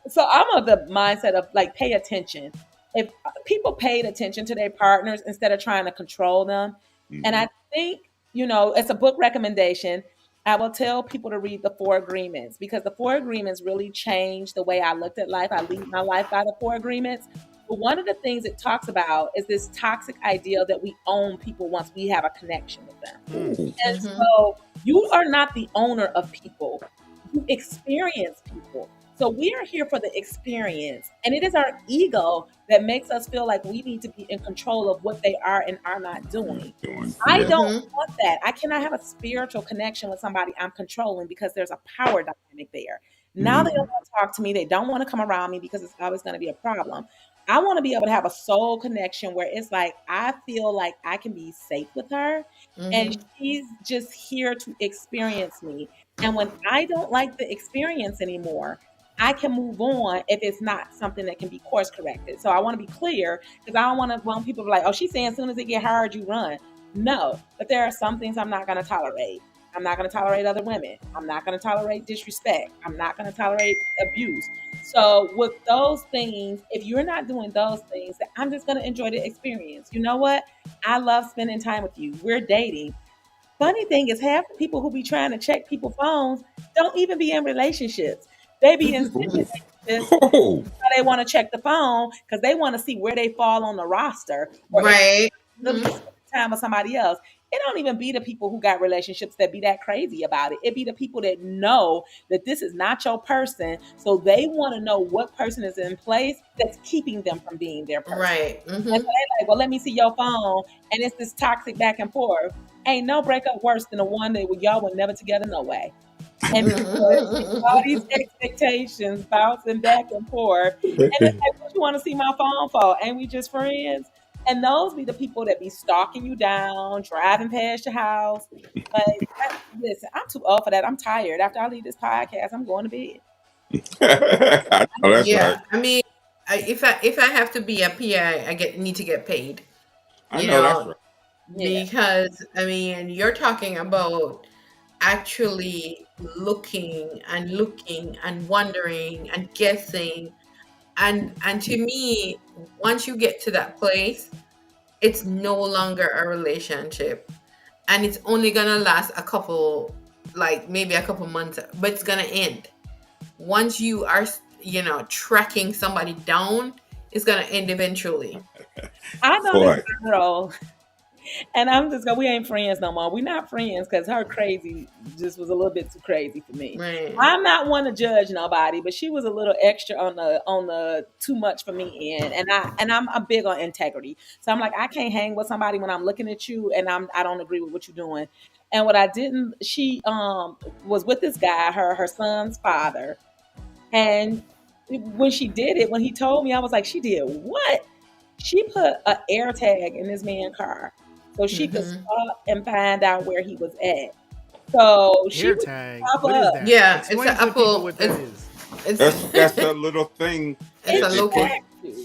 So I'm of the mindset of like, pay attention. If people paid attention to their partners instead of trying to control them. And I think, you know, it's a book recommendation. I will tell people to read the 4 Agreements, because the 4 Agreements really changed the way I looked at life. I lead my life by the 4 Agreements. But one of the things it talks about is this toxic idea that we own people once we have a connection with them. And so you are not the owner of people. You experience people. So we are here for the experience. And it is our ego that makes us feel like we need to be in control of what they are and are not doing. I don't want that. I cannot have a spiritual connection with somebody I'm controlling, because there's a power dynamic there. Now they don't want to talk to me. They don't want to come around me because it's always going to be a problem. I want to be able to have a soul connection where it's like, I feel like I can be safe with her and she's just here to experience me. And when I don't like the experience anymore, I can move on if it's not something that can be course corrected. So I want to be clear, because I don't want people to be like, oh, she's saying as soon as it get hard, you run. No, but there are some things I'm not going to tolerate. I'm not going to tolerate other women. I'm not going to tolerate disrespect. I'm not going to tolerate abuse. So with those things, if you're not doing those things, I'm just going to enjoy the experience. You know what? I love spending time with you. We're dating. Funny thing is, half the people who be trying to check people's phones don't even be in relationships. They be in relationships. They want to check the phone because they want to see where they fall on the roster. Or time with somebody else. It don't even be the people who got relationships that be that crazy about it. It be the people that know that this is not your person, so they want to know what person is in place that's keeping them from being their person. And so they like, well, let me see your phone, and it's this toxic back and forth. Ain't no breakup worse than the one that y'all were never together, no way. And all these expectations bouncing back and forth, and it's like, what you want to see my phone for? Ain't we just friends? And those be the people that be stalking you down, driving past your house. Like, listen, I'm too old for that. I'm tired. After I leave this podcast, I'm going to bed. I know that's right. I mean, if I have to be a PI, need to get paid. I know that's right. Because I mean, you're talking about actually looking and wondering and guessing. And to me, once you get to that place, it's no longer a relationship, and it's only gonna last maybe a couple months, but it's gonna end. Once you are, tracking somebody down, it's gonna end eventually. I know this girl. And I'm just going, we ain't friends no more. We're not friends because her crazy just was a little bit too crazy for me. Right. I'm not one to judge nobody, but she was a little extra on the too much for me end. And I'm big on integrity. So I'm like, I can't hang with somebody when I'm looking at you and I don't agree with what you're doing. And what I didn't, she was with this guy, her son's father. And when she did it, when he told me, I was like, she did what? She put an air tag in this man's car so she could stop and find out where he was at. So she air tag. What is that? Yeah, Explain it's an Apple. What that is. That's a little thing. It's a local.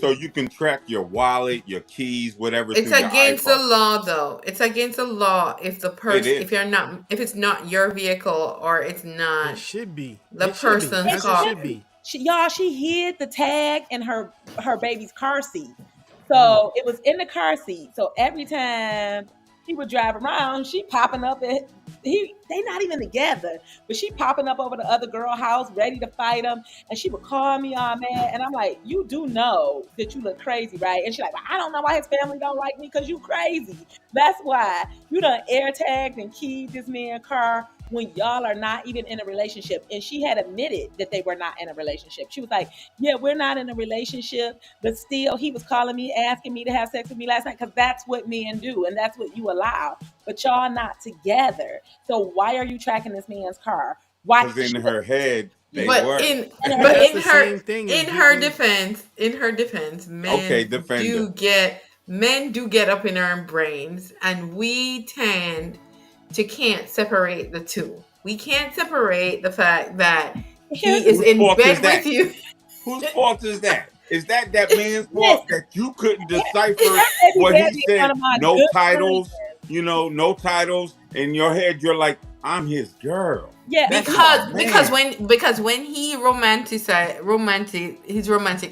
So you can track your wallet, your keys, whatever. It's against the law, though. It's against the law if the person, if it's not your vehicle or it's not. It should be the person's car. It should be. She hid the tag in her baby's car seat. So it was in the car seat. So every time he would drive around, she popping up at they not even together, but she popping up over the other girl house ready to fight him, and she would call me all mad, and I'm like, you do know that you look crazy, right? And she's like, well, I don't know why his family don't like me, because you crazy. That's why you done air tagged and keyed this man's car when y'all are not even in a relationship. And she had admitted that they were not in a relationship. She was like, yeah, we're not in a relationship, but still he was calling me, asking me to have sex with me last night, because that's what men do and that's what you allow. But y'all not together. So why are you tracking this man's car? Why? Because in her head, they But were. That's the same thing in as her getting- defense, Okay, defender. men do get up in our brains, and we tend to can't separate the two. We can't separate the fact that he is Whose in fault bed is that? with you. Whose fault is that? Is that man's fault Listen, that you couldn't decipher her baby what daddy he is said? one of my No good titles, friends. no titles. In your head, you're like, I'm his girl. Yeah, That's Because when he he's romantic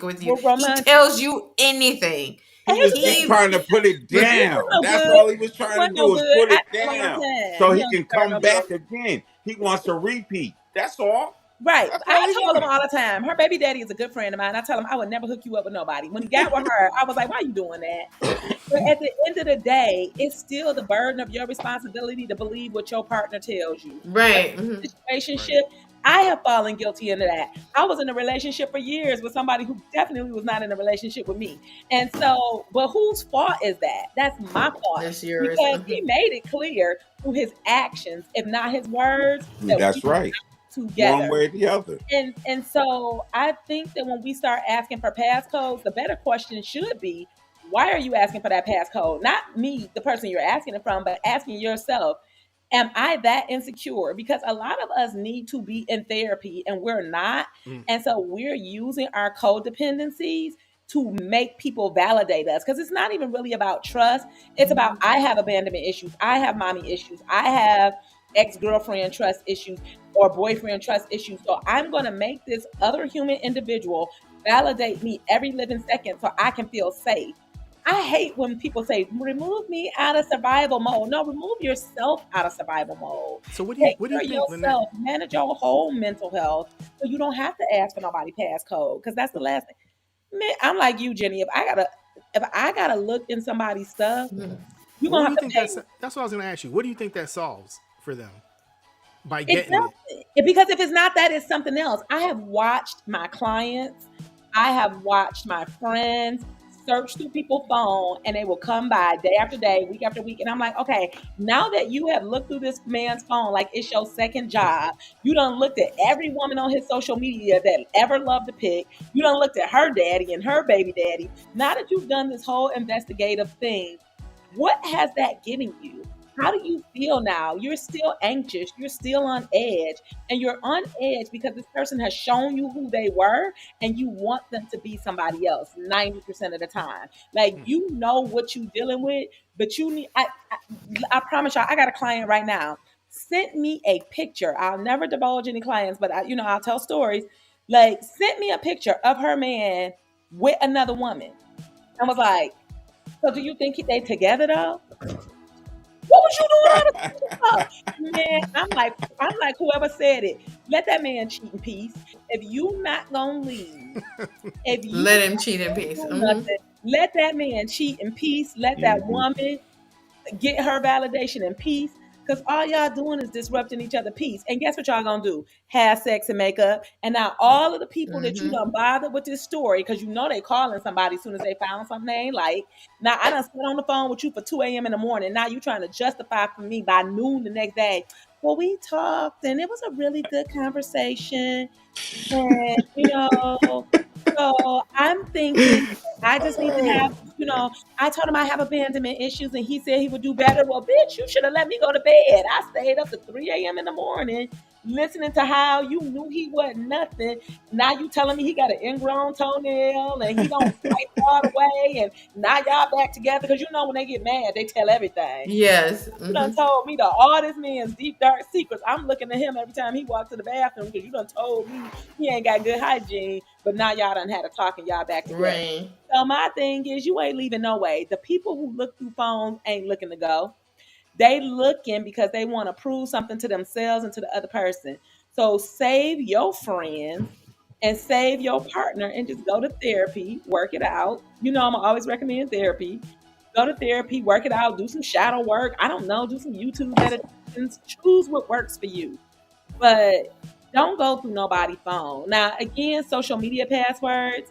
with you. We're romantic. He tells you anything. He was just trying to put it down. no That's good. all he was trying to Wasn't do no was good. put it I tell him all the down time. so He he don't can deserve come no back good. again. He wants a repeat. That's all. Right. That's all I he told him wanted. all the time. Her baby daddy is a good friend of mine. I tell him I would never hook you up with nobody. When he got with her, I was like, why are you doing that? But at the end of the day, it's still the burden of your responsibility to believe what your partner tells you. Right. Situationship. I have fallen guilty into that. I was in a relationship for years with somebody who definitely was not in a relationship with me. And so, but whose fault is that? That's my fault. That's yours. Because he made it clear through his actions, if not his words, that That's we right. together. One way or the other. And so I think that when we start asking for passcodes, the better question should be, why are you asking for that passcode? Not me, the person you're asking it from, but asking yourself, am I that insecure? Because a lot of us need to be in therapy and we're not. And so we're using our codependencies to make people validate us, because it's not even really about trust. It's about, I have abandonment issues. I have mommy issues. I have ex-girlfriend trust issues or boyfriend trust issues. So I'm going to make this other human individual validate me every living second so I can feel safe. I hate when people say, remove me out of survival mode. No, remove yourself out of survival mode. So what do you think, yourself, manage your whole mental health so you don't have to ask for nobody passcode, because that's the last thing. Man, I'm like you, Jenny. If I gotta look in somebody's stuff, you're gonna have to pay. That's what I was gonna ask you. What do you think that solves for them by getting it? Because if it's not that, it's something else. I have watched my clients, I have watched my friends search through people's phone, and they will come by day after day, week after week, and I'm like, okay, now that you have looked through this man's phone like it's your second job, you done looked at every woman on his social media that ever loved to pick, you done looked at her daddy and her baby daddy. Now that you've done this whole investigative thing, what has that given you? How do you feel now? You're still anxious. You're still on edge. And you're on edge because this person has shown you who they were and you want them to be somebody else 90% of the time. Like, you know what you're dealing with, but you need, I promise y'all, I got a client right now. Sent me a picture. I'll never divulge any clients, but I'll tell stories. Like, sent me a picture of her man with another woman. I was like, so do you think they together though? What was you doing all this stuff? Man, I'm like whoever said it. Let that man cheat in peace. If you not gonna leave, let him cheat in peace. Let that man cheat in peace. Let that woman get her validation in peace. Because all y'all doing is disrupting each other's peace. And guess what y'all gonna do? Have sex and make up. And now all of the people that you done bothered with this story, because you know they calling somebody as soon as they found something they ain't like. Now I done sit on the phone with you for 2 a.m. in the morning. Now you trying to justify for me by noon the next day. Well, we talked and it was a really good conversation. And so I'm thinking I just need to have, I told him I have abandonment issues and he said he would do better. Well, bitch, you should have let me go to bed. I stayed up to 3 a.m. in the morning listening to how you knew he wasn't nothing. Now you telling me he got an ingrown toenail and he don't fight all the way, and now y'all back together, because when they get mad, they tell everything. Yes. You done told me all this man's deep, dark secrets. I'm looking at him every time he walks to the bathroom because you done told me he ain't got good hygiene, but now y'all done had a talk and y'all back together. Right. So my thing is, you ain't leaving no way. The people who look through phones ain't looking to go. They looking because they want to prove something to themselves and to the other person. So save your friends and save your partner and just go to therapy, work it out. You know, I'm always recommend therapy. Go to therapy, work it out, do some shadow work. I don't know, do some YouTube meditations. Choose what works for you. But don't go through nobody's phone. Now, again, social media passwords.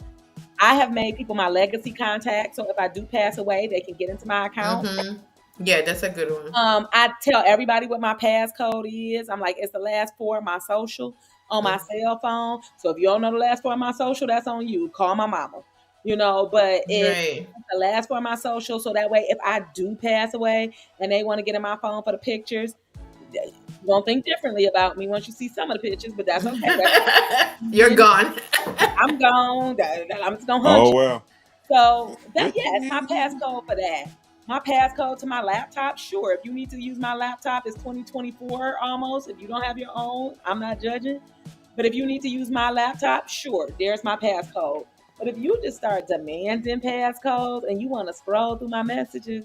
I have made people my legacy contacts. So if I do pass away, they can get into my account. Mm-hmm. Yeah, that's a good one. I tell everybody what my passcode is. I'm like, it's the last four of my social on my cell phone. So if you don't know the last four of my social, that's on you. Call my mama. You know, but it's the last four of my social. So that way, if I do pass away and they want to get in my phone for the pictures, you won't think differently about me once you see some of the pictures, but that's okay. You're gone. I'm gone. I'm just gonna hunt you. Well. So that's my passcode for that. My passcode to my laptop, sure. If you need to use my laptop, it's 2024 almost. If you don't have your own, I'm not judging. But if you need to use my laptop, sure, there's my passcode. But if you just start demanding passcodes and you want to scroll through my messages,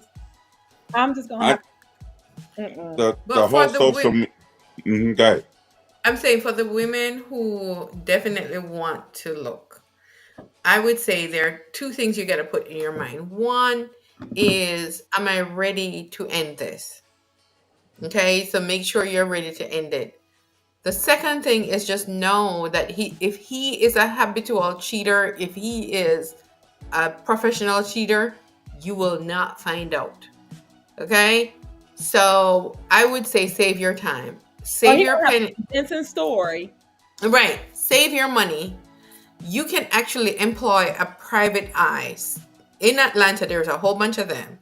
I'm just gonna have the whole social media. Go ahead. I'm saying for the women who definitely want to look, I would say there are two things you got to put in your mind. One is, am I ready to end this? Okay, so make sure you're ready to end it. The second thing is just know that if he is a habitual cheater, if he is a professional cheater, you will not find out. Okay? So I would say save your time. Save your penny. Vincent's story. Right. Save your money. You can actually employ a private eye. In Atlanta, there's a whole bunch of them.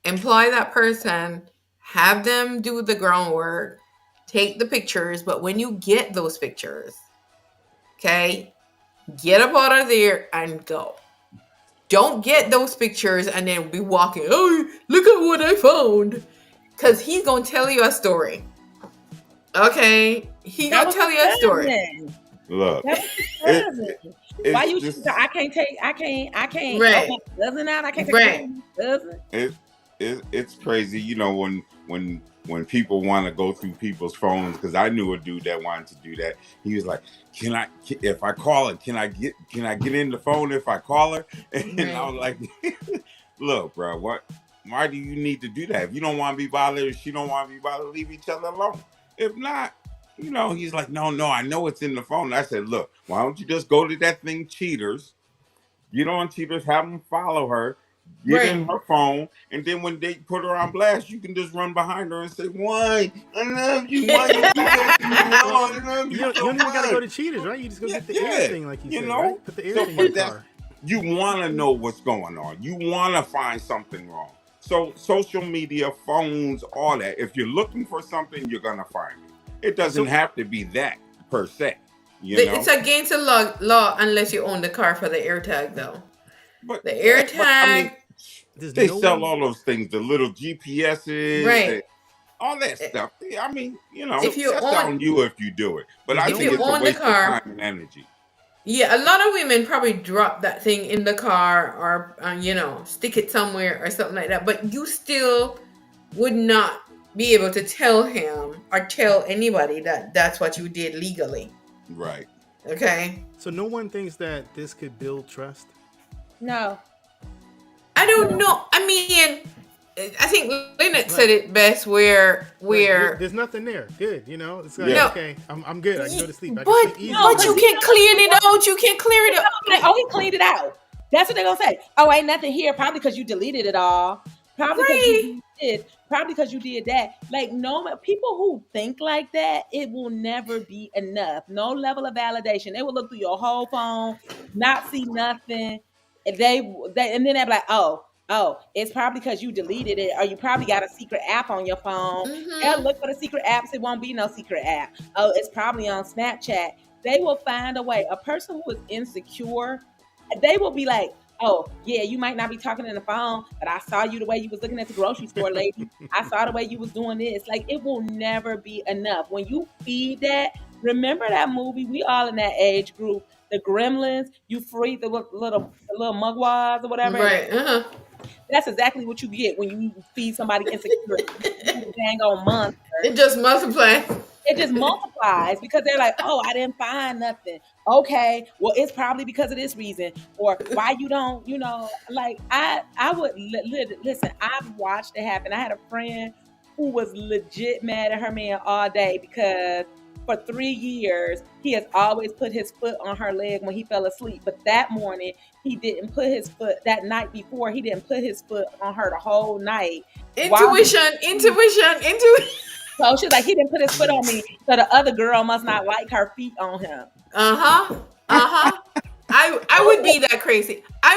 Employ that person, have them do the groundwork, take the pictures, but when you get those pictures, okay, get up out of there and go. Don't get those pictures and then be walking, oh, look at what I found. Because he's going to tell you a story. Okay? He's going to tell you a story. Look. Why you just, I can't right. Oh, doesn't out. I can't take right. Doesn't. It's crazy, you know, when people want to go through people's phones, because I knew a dude that wanted to do that. He was like, if I call her, can I get in the phone if I call her? And I was like, look, bro, why do you need to do that? If you don't want to be bothered, if she don't want to be bothered, leave each other alone. If not, you know, he's like, no, I know it's in the phone. And I said, look, why don't you just go to that thing, Cheaters, get on Cheaters, have them follow her, get in her phone, and then when they put her on blast, you can just run behind her and say, why? I love you. Why you do that to me? I love you. You don't even gotta go to Cheaters, right? You just go get the ear thing, like you said, right? Put the ear thing in the car. You want to know what's going on. You want to find something wrong. So social media, phones, all that. If you're looking for something, you're gonna find it. It doesn't have to be that per se. You know? It's against the law unless you own the car for the AirTag, though. But the AirTag, I mean, they sell all those things, the little GPSs, all that stuff. I mean, you know, that's on you if you do it. But I think it's a waste of time and energy. Yeah, a lot of women probably drop that thing in the car or, you know, stick it somewhere or something like that. But you still would not be able to tell him or tell anybody that that's what you did legally. Right. Okay. So no one thinks that this could build trust? No. I don't know. I mean, I think Lynnette said it best where there's nothing there. Good, you know. It's like, okay, I'm good. I can go to sleep. I can sleep easy. But you can clean it out. You can clear it up. Oh, he cleaned it out. That's what they're gonna say. Oh, ain't nothing here. Probably because you deleted it all. Probably because you did that. Like, no, people who think like that, it will never be enough. No level of validation. They will look through your whole phone, not see nothing. And and then they'll be like, oh, it's probably because you deleted it, or you probably got a secret app on your phone. Mm-hmm. They'll look for the secret apps. It won't be no secret app. Oh, it's probably on Snapchat. They will find a way. A person who is insecure, they will be like, oh, yeah, you might not be talking on the phone, but I saw you the way you was looking at the grocery store, lady. I saw the way you was doing this. Like, it will never be enough. When you feed that, remember that movie? We all in that age group. The Gremlins, you free the little mugwaz or whatever. Right. That's exactly what you get when you feed somebody insecurity. Dang on monster. It just multiplies. It just multiplies because they're like, oh, I didn't find nothing. Okay, well, it's probably because of this reason, or why you don't, like I would listen. I've watched it happen. I had a friend who was legit mad at her man all day because for 3 years he has always put his foot on her leg when he fell asleep, but that morning he didn't put his foot. That night before he didn't put his foot on her the whole night. Intuition. So she's like, he didn't put his foot on me, so the other girl must not like her feet on him. I would be that crazy. I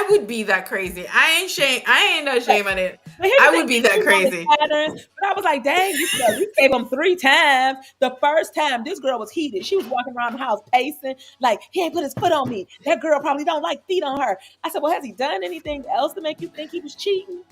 ain't no shame on it. I would be that crazy. Patterns, but I was like, dang, you gave him 3 times. The first time, this girl was heated. She was walking around the house pacing, like, he ain't put his foot on me. That girl probably don't like feet on her. I said, well, has he done anything else to make you think he was cheating?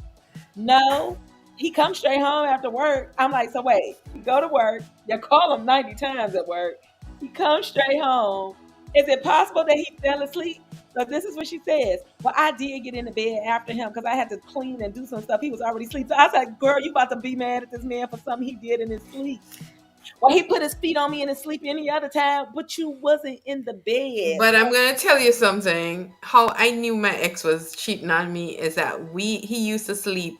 No. He comes straight home after work. I'm like, so wait, you go to work, you call him 90 times at work. He comes straight home. Is it possible that he fell asleep? So this is what she says. Well, I did get in the bed after him because I had to clean and do some stuff. He was already asleep. So I was like, girl, you about to be mad at this man for something he did in his sleep. Well, he put his feet on me in his sleep any other time, but you wasn't in the bed. But I'm going to tell you something. How I knew my ex was cheating on me is that he used to sleep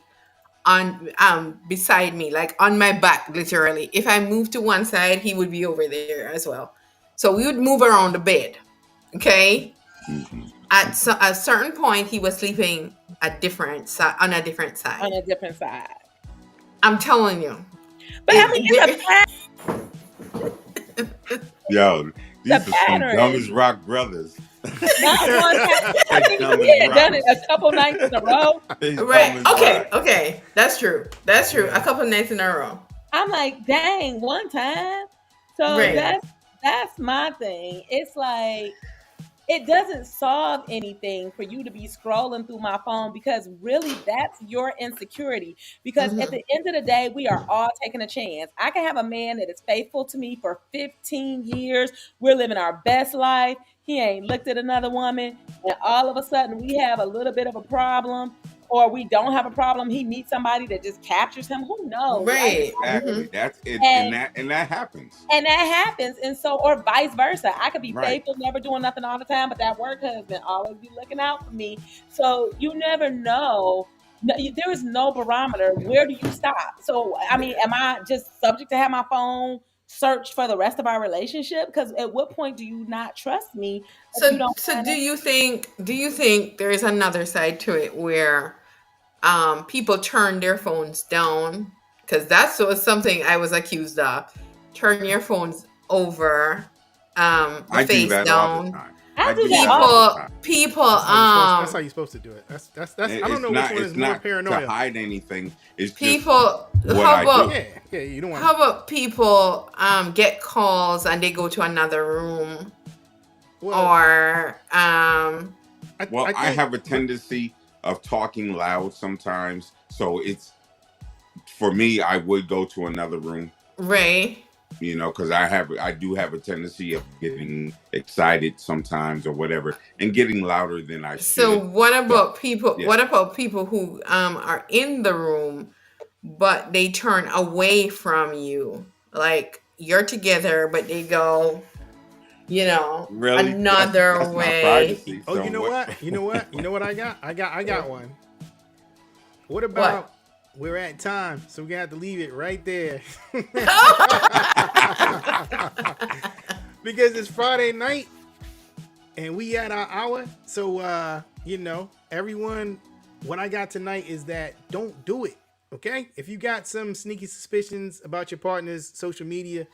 on beside me, like on my back, literally. If I moved to one side, he would be over there as well. So we would move around the bed. Okay. Mm-hmm. At a certain point, he was sleeping on a different side. On a different side. I'm telling you. But I mean, yo, these are some dumbest rock brothers. Not one time. I think he had done it a couple nights in a row. Right. Okay. That's true. A couple nights in a row. I'm like, dang, one time. So that's my thing. It's like, it doesn't solve anything for you to be scrolling through my phone because really that's your insecurity. Because at the end of the day, we are all taking a chance. I can have a man that is faithful to me for 15 years. We're living our best life. He ain't looked at another woman. And all of a sudden we have a little bit of a problem. Or we don't have a problem. He meets somebody that just captures him. Who knows? Right. Exactly. That's it. And that happens. And that happens. And so, or vice versa. I could be faithful, never doing nothing all the time, but that work husband always be looking out for me. So you never know. There is no barometer. Where do you stop? So, I mean, am I just subject to have my phone search for the rest of our relationship? Because at what point do you not trust me? So do you think there is another side to it where people turn their phones down? Because that's something I was accused of. Turn your phones over, I face do that down. all the time. I do that all the time. That's how you're supposed to do it. That's I don't know which one is more paranoia. To hide anything. It's people. Just what I do. Yeah. You don't want. How about people get calls and they go to another room, or I have a tendency of talking loud sometimes, so it's for me. I would go to another room, right? Because I do have a tendency of getting excited sometimes or whatever, and getting louder than I should. So what about people? Yeah. What about people who are in the room, but they turn away from you? Like you're together, but they go, really? another that's way. My privacy, oh, you know what? You know what I got? I got one. What about? We're at time, so we're gonna have to leave it right there. Because it's Friday night and we at our hour. So everyone, what I got tonight is that don't do it. Okay? If you got some sneaky suspicions about your partner's social media,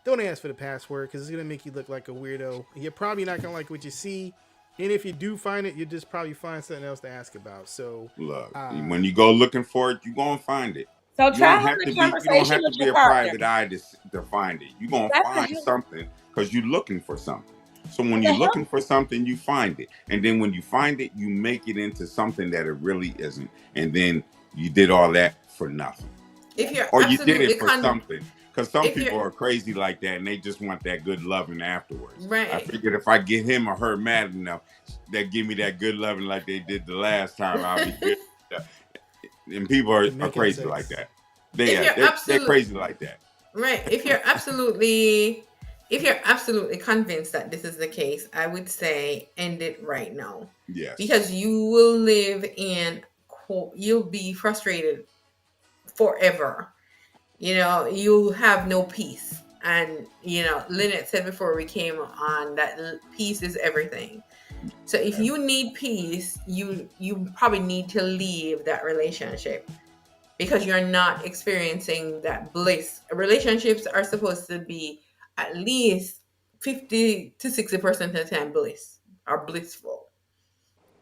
don't ask for the password because it's gonna make you look like a weirdo. You're probably not gonna like what you see. And if you do find it, you just probably find something else to ask about. So look, when you go looking for it, you're gonna find it. So you don't have to be a private eye to find it. You're gonna find something because you're looking for something. So when you're looking for something, you find it. And then when you find it, you make it into something that it really isn't. And then you did all that for nothing. Or you did it for something. Because some people are crazy like that and they just want that good loving afterwards. Right. I figured if I get him or her mad enough, they give me that good loving like they did the last time, I'll be good. and people are making crazy sense. like that. They're crazy like that. Right. If you're absolutely convinced that this is the case, I would say end it right now. Yes. Because you will live in, you'll be frustrated forever. You know, you'll have no peace. And, you know, Lynnette said before we came on that peace is everything. So if you need peace, you probably need to leave that relationship because you're not experiencing that bliss. Relationships are supposed to be at least 50 to 60% of the time bliss or blissful.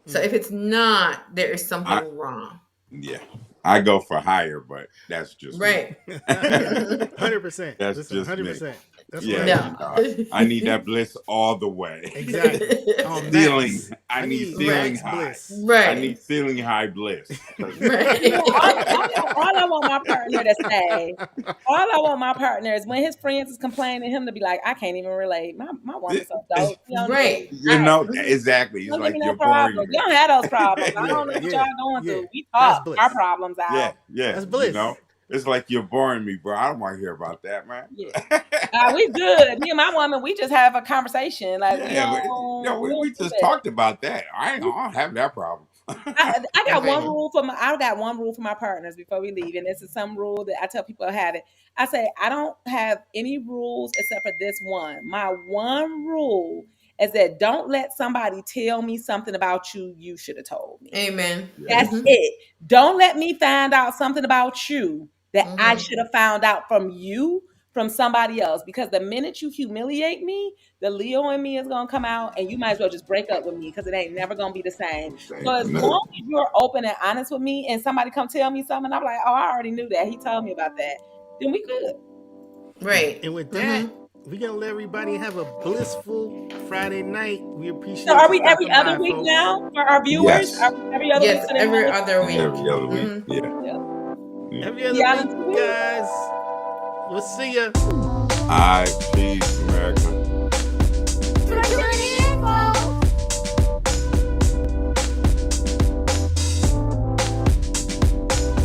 So if it's not, there is something wrong. Yeah. I go for higher, but that's just right. 100%. That's Listen, just 100%. me. That's Yeah, right. I need that bliss all the way. Exactly. Ceiling. I need ceiling max high. bliss. Right. I need ceiling high bliss. Right. All I want my partner to say, all I want my partner is when his friends is complaining, him to be like, I can't even relate. My woman's so dope. Right. You know, exactly. It's Don't like give me you're no problems. boring. You don't have those problems. I don't know what Yeah, y'all going through. We That's talk bliss. our problems out. Yeah. That's bliss. You know, it's like you're boring me, bro. I don't want to hear about that, man. Yeah. We good. Me and my woman, we just have a conversation. Like we just talked about that. I don't have that problem. I got one rule for my partners before we leave, and this is some rule that I tell people to have it. I say I don't have any rules except for this one. My one rule is that don't let somebody tell me something about you should have told me. Amen. That's it. Don't let me find out something about you that I should have found out from somebody else. Because the minute you humiliate me, the Leo in me is gonna come out, and you might as well just break up with me because it ain't never gonna be the same. So as long as you're open and honest with me, and somebody come tell me something, I'm like, oh, I already knew that. He told me about that. Then we good. Right. And with that, we're gonna let everybody have a blissful Friday night. We appreciate. So are we every other week now for our viewers? Yes. Are we every other week? So every other week. Every other week. Every other week, guys. We'll see ya. All right, peace, America.